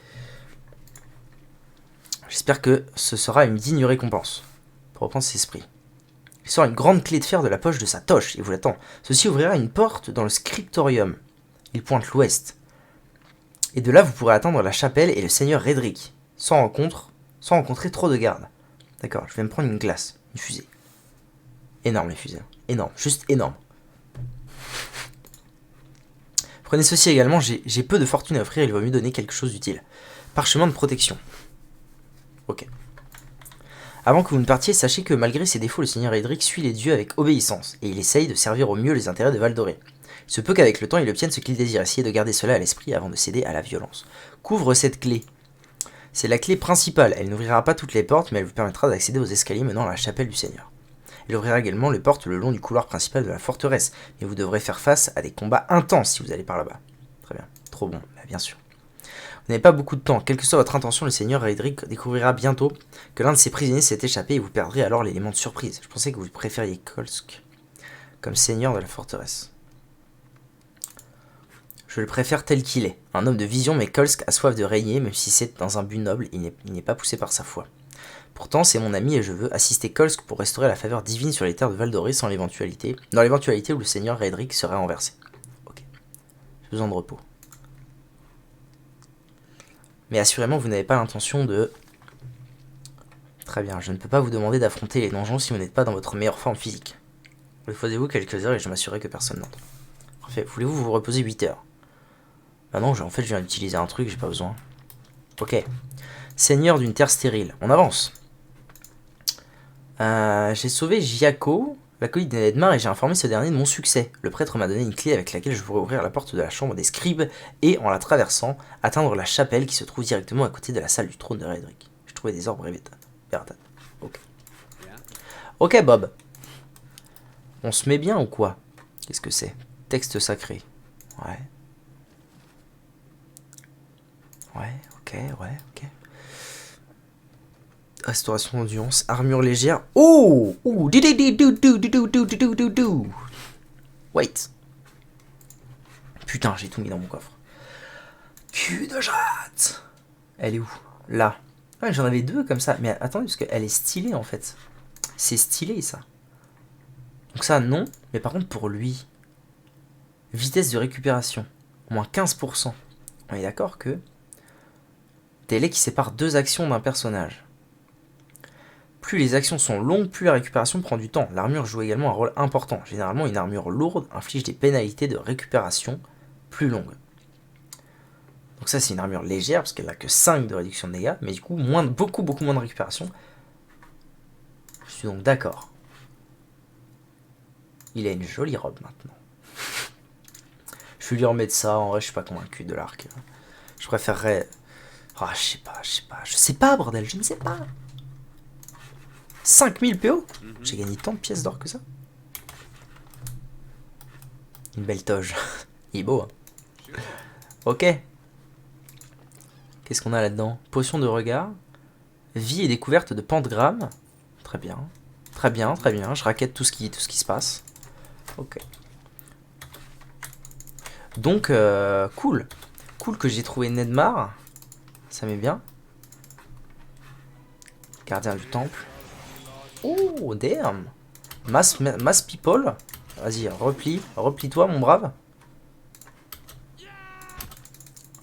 J'espère que ce sera une digne récompense. Pour reprendre ses esprits. Il sort une grande clé de fer de la poche de sa toche et vous l'attend. Ceci ouvrira une porte dans le scriptorium. Il pointe l'ouest. Et de là, vous pourrez attendre la chapelle et le seigneur Redrick. Sans rencontrer trop de gardes. D'accord, je vais me prendre une glace. Une fusée. Énorme les fusées. Énorme, juste énorme. Prenez ceci également, j'ai peu de fortune à offrir, il vaut mieux donner quelque chose d'utile. Parchemin de protection. Ok. Avant que vous ne partiez, sachez que malgré ses défauts, le seigneur Edric suit les dieux avec obéissance, et il essaye de servir au mieux les intérêts de Valdoré. Il se peut qu'avec le temps, il obtienne ce qu'il désire, essayer de garder cela à l'esprit avant de céder à la violence. Couvre cette clé. C'est la clé principale, elle n'ouvrira pas toutes les portes, mais elle vous permettra d'accéder aux escaliers menant à la chapelle du seigneur. Elle ouvrira également les portes le long du couloir principal de la forteresse, mais vous devrez faire face à des combats intenses si vous allez par là-bas. Très bien, trop bon, bah, bien sûr. Vous n'avez pas beaucoup de temps, quelle que soit votre intention, le seigneur Edric découvrira bientôt que l'un de ses prisonniers s'est échappé et vous perdrez alors l'élément de surprise. Je pensais que vous préfériez Kolsk comme seigneur de la forteresse. Je le préfère tel qu'il est, un homme de vision, mais Kolsk a soif de régner, même si c'est dans un but noble, il n'est pas poussé par sa foi. Pourtant, c'est mon ami et je veux assister Kolsk pour restaurer la faveur divine sur les terres de Valdoré dans l'éventualité où le seigneur Redrick serait renversé. Ok. J'ai besoin de repos. Mais assurément, vous n'avez pas l'intention de... Très bien, je ne peux pas vous demander d'affronter les donjons si vous n'êtes pas dans votre meilleure forme physique. Reposez-vous quelques heures et je m'assurerai que personne n'entre. Parfait, voulez-vous vous reposer 8 heures? Bah non, en fait, je viens d'utiliser un truc, j'ai pas besoin. Ok. Seigneur d'une terre stérile, on avance. J'ai sauvé Giaco, l'acolyte de Nedmar, et j'ai informé ce dernier de mon succès. Le prêtre m'a donné une clé avec laquelle je pourrais ouvrir la porte de la chambre des scribes et, en la traversant, atteindre la chapelle qui se trouve directement à côté de la salle du trône de Redrick. J'ai trouvé des orbes Veratan. Ok. Ok, Bob. On se met bien ou quoi? Qu'est-ce que c'est? Texte sacré. Ouais. Ouais, ok. Restauration d'endurance, armure légère. Oh! Ouh! Wait. Putain, j'ai tout mis dans mon coffre. Cul de jatte. Elle est où? Là. Ouais, j'en avais deux comme ça. Mais attendez, parce qu'elle est stylée en fait. C'est stylé ça. Donc ça, non. Mais par contre, pour lui, vitesse de récupération, moins 15%. On est d'accord que délai qui sépare deux actions d'un personnage. Plus les actions sont longues, plus la récupération prend du temps. L'armure joue également un rôle important. Généralement, une armure lourde inflige des pénalités de récupération plus longues. Donc ça, c'est une armure légère, parce qu'elle n'a que 5 de réduction de dégâts, mais du coup, beaucoup moins de récupération. Je suis donc d'accord. Il a une jolie robe maintenant. Je vais lui remettre ça, en vrai, je suis pas convaincu de l'arc. Je préférerais... Ah, je sais pas, bordel, je ne sais pas. 5000 PO? J'ai gagné tant de pièces d'or que ça. Une belle toge. Il est beau, hein. Ok. Qu'est-ce qu'on a là-dedans? Potion de regard. Vie et découverte de pentagramme. Très bien. Très bien, très bien. Je raquette tout ce qui se passe. Ok. Donc, cool. Cool que j'ai trouvé Nedmar. Ça m'est bien. Gardien du temple. Oh, damn. Mass people. Vas-y, replie-toi, mon brave.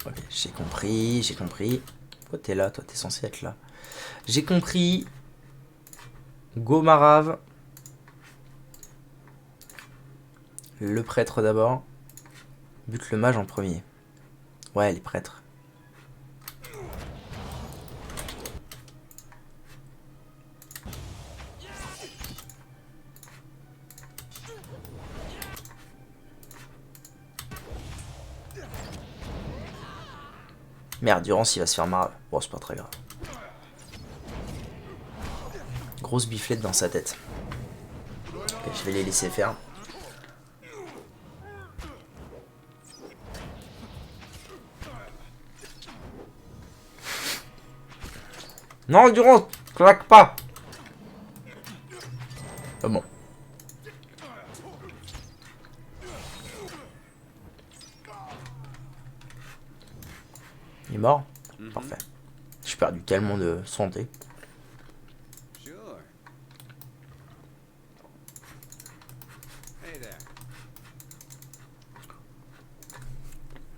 Ok, j'ai compris, j'ai compris. Pourquoi t'es là, toi? T'es censé être là. J'ai compris. Go Marave. Le prêtre d'abord. Bute le mage en premier. Ouais, les prêtres. Merde, Durance il va se faire marave. Bon, c'est pas très grave. Grosse biflette dans sa tête. Ok, je vais les laisser faire. Non, Durance, claque pas. Ah bon. Il est mort? Parfait. J'ai perdu tellement de santé.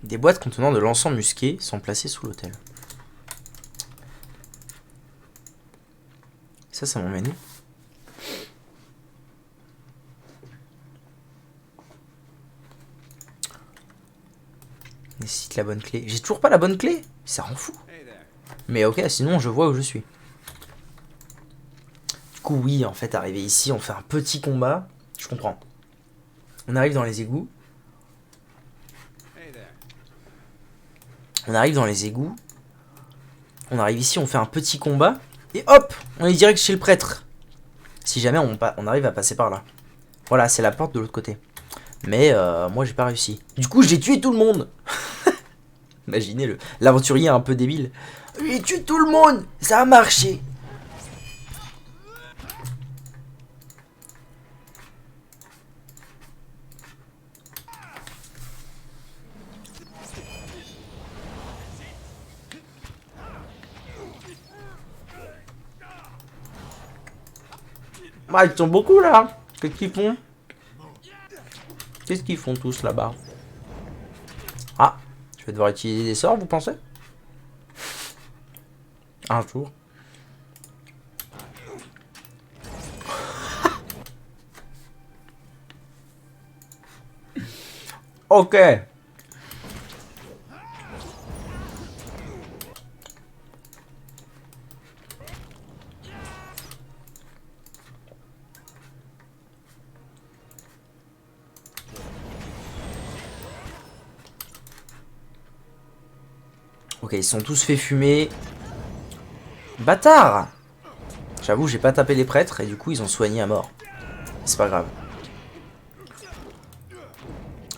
Des boîtes contenant de l'encens musqué sont placées sous l'autel. Ça, c'est mon menu. Nécessite la bonne clé. J'ai toujours pas la bonne clé? Ça rend fou. Mais ok, sinon je vois où je suis. Du coup, oui, en fait, arrivé ici, on fait un petit combat. Je comprends. On arrive dans les égouts. On arrive dans les égouts. On arrive ici, on fait un petit combat. Et hop, on est direct chez le prêtre. Si jamais on arrive à passer par là. Voilà, c'est la porte de l'autre côté. Mais moi, j'ai pas réussi. Du coup, j'ai tué tout le monde. Imaginez l'aventurier un peu débile. Il tue tout le monde. Ça a marché. Ah, ils sont beaucoup là. Qu'est-ce qu'ils font? Qu'est-ce qu'ils font tous là-bas? Ah, je vais devoir utiliser des sorts, vous pensez? Un jour. Ok. Ok, ils sont tous fait fumer. Bâtard! J'avoue, j'ai pas tapé les prêtres et du coup, ils ont soigné à mort. C'est pas grave.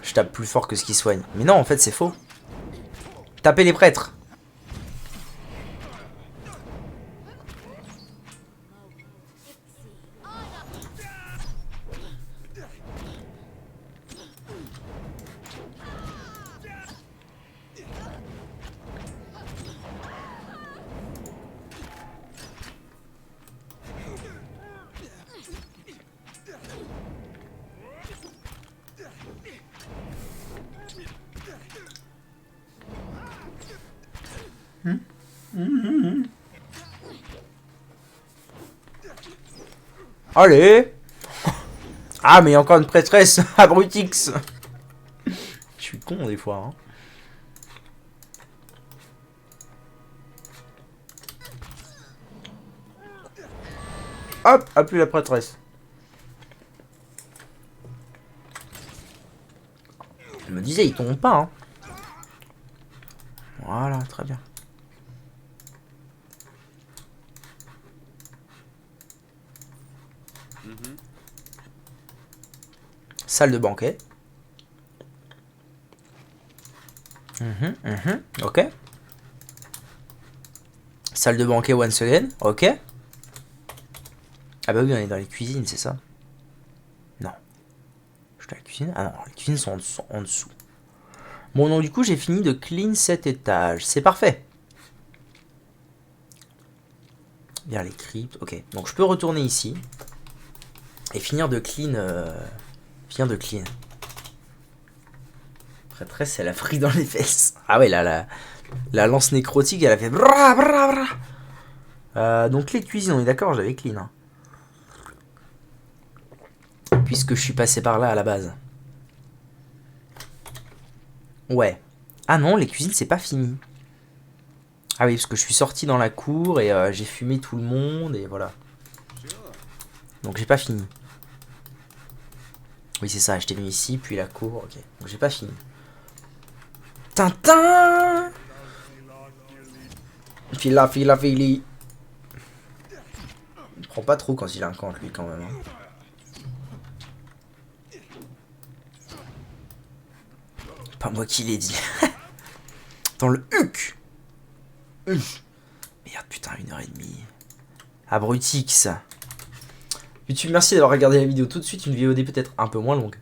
Je tape plus fort que ce qu'ils soignent. Mais non, en fait, c'est faux. Tapez les prêtres. Allez! Ah, mais il y a encore une prêtresse à Brutix! Je suis con des fois, hein. Hop, appuie la prêtresse. Je me disais, ils tombent pas, hein. Voilà, très bien. Salle de banquet. Ok. Salle de banquet once again. Ok. Ah bah oui, on est dans les cuisines, c'est ça? Non. Je suis dans la cuisine? Ah non, les cuisines sont en dessous. Bon, donc du coup, j'ai fini de clean cet étage. C'est parfait. Vers les cryptes. Ok. Donc je peux retourner ici. Et finir de clean. Finir de clean. Prêtresse, elle a pris dans les fesses. Ah ouais, là, la lance nécrotique, elle a fait. Bra, bra, bra. Donc les cuisines, on est d'accord, j'avais clean. Hein. Puisque je suis passé par là à la base. Ouais. Ah non, les cuisines, c'est pas fini. Ah oui, parce que je suis sorti dans la cour et j'ai fumé tout le monde et voilà. Donc j'ai pas fini. Oui, c'est ça, j'étais venu ici, puis la cour, ok. Donc j'ai pas fini. Tintin. Fila. Il prend pas trop quand il a un camp, lui, quand même. Hein. Pas moi qui l'ai dit. Dans le huc. Merde, putain, 1h30. Abrutix. YouTube, merci d'avoir regardé la vidéo tout de suite. Une VOD peut-être un peu moins longue.